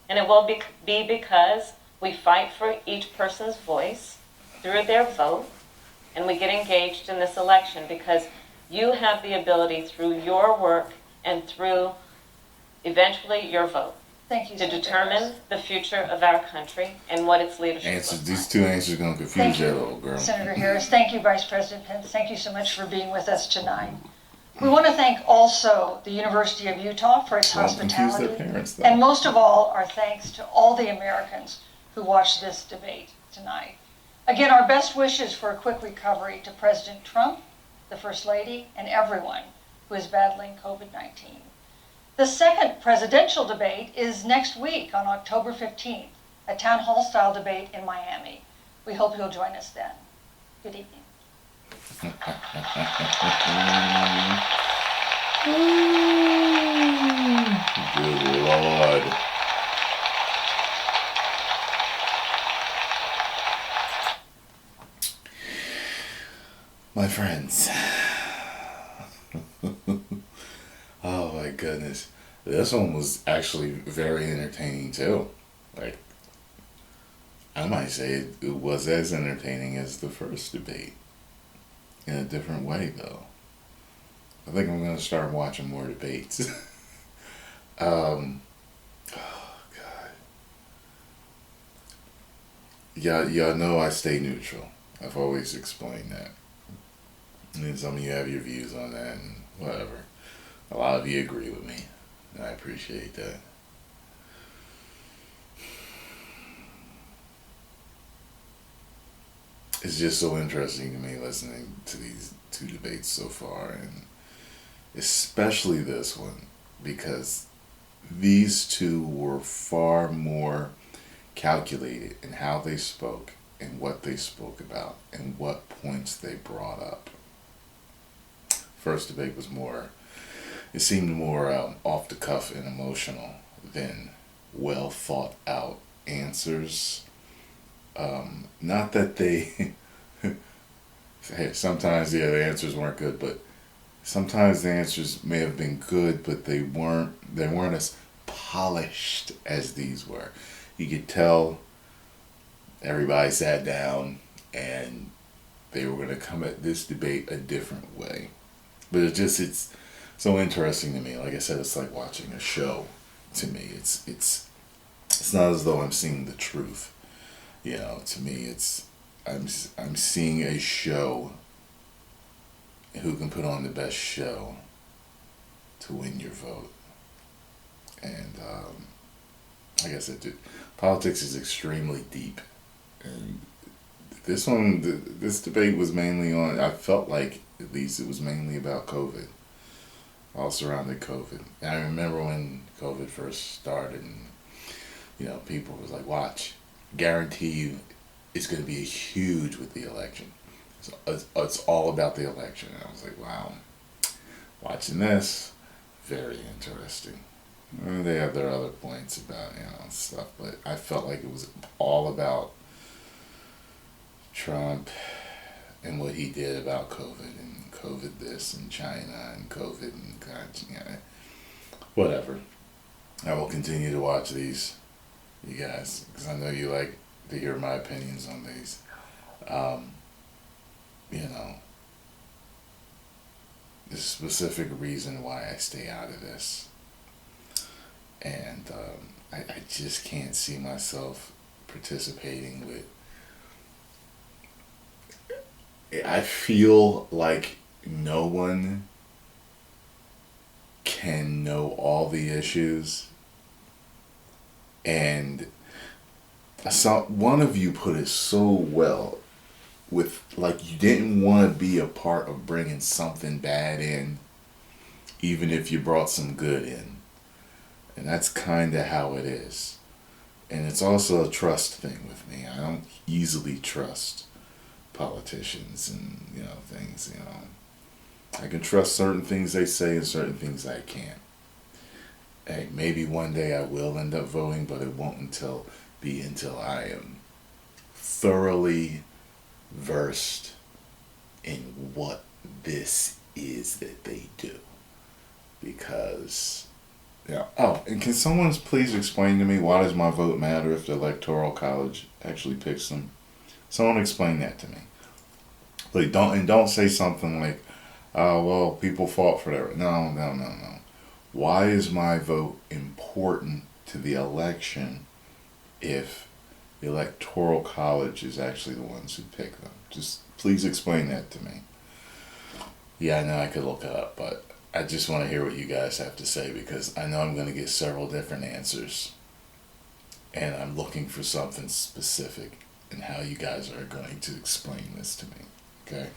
C: and it will be because we fight for each person's voice through their vote, and we get engaged in this election because you have the ability through your work and through eventually your vote
B: Thank you,
C: to
B: Senator
C: determine
B: Harris.
C: the future of our country and what its leadership
A: Answers.
C: looks
A: These
C: like.
A: two answers gonna confuse
B: Thank
A: that little
B: you,
A: girl.
B: Senator Harris. Thank you, Vice President Pence. Thank you so much for being with us tonight. We want to thank also the University of Utah for its
A: Don't confuse their
B: hospitality.
A: parents, though.
B: And most of all, our thanks to all the Americans who watched this debate tonight. Again, our best wishes for a quick recovery to President Trump, the First Lady, and everyone who is battling COVID-19. The second presidential debate is next week on October 15th, a town hall style debate in Miami. We hope you'll join us then. Good evening.
A: Good Lord. My friends. Oh my goodness. This one was actually very entertaining too. Like, I might say it was as entertaining as the first debate. In a different way though. I think I'm gonna start watching more debates. Oh God. Y'all know I stay neutral. I've always explained that. And some of you have your views on that and whatever. A lot of you agree with me. And I appreciate that. It's just so interesting to me listening to these two debates so far, and especially this one, because these two were far more calculated in how they spoke and what they spoke about and what points they brought up. First debate was more, it seemed more off the cuff and emotional than well thought out answers. Not that they, hey, sometimes the answers weren't good, but sometimes the answers may have been good, but they weren't as polished as these were. You could tell everybody sat down and they were going to come at this debate a different way. But it's so interesting to me. Like I said, it's like watching a show to me. It's not as though I'm seeing the truth. You know, to me, I'm seeing a show. Who can put on the best show to win your vote? And like I said, politics is extremely deep, and this debate was mainly on. I felt like at least it was mainly about COVID, all surrounding COVID. And I remember when COVID first started, and people was like, "Watch, guarantee you, it's going to be huge with the election." So it's all about the election, and I was like, "Wow, watching this, very interesting." And they have their other points about stuff, but I felt like it was all about Trump and what he did about COVID and COVID this and China and COVID and whatever. I will continue to watch these, you guys, because I know you like to hear my opinions on these. The specific reason why I stay out of this. And I just can't see myself participating with. I feel like no one can know all the issues. And one of you put it so well with, like, you didn't want to be a part of bringing something bad in, even if you brought some good in. And that's kind of how it is. And it's also a trust thing with me. I don't easily trust politicians and, things, I can trust certain things they say and certain things I can't. Hey, maybe one day I will end up voting, but it won't until be until I am thoroughly versed in what this is that they do. Because, yeah. Oh, and can someone please explain to me, why does my vote matter if the Electoral College actually picks them? Someone explain that to me. Like, don't say something like, "Oh, well, people fought for that." No, no, no, no. Why is my vote important to the election if the Electoral College is actually the ones who pick them? Just please explain that to me. Yeah, I know I could look it up, but I just want to hear what you guys have to say, because I know I'm going to get several different answers. And I'm looking for something specific in how you guys are going to explain this to me. Okay?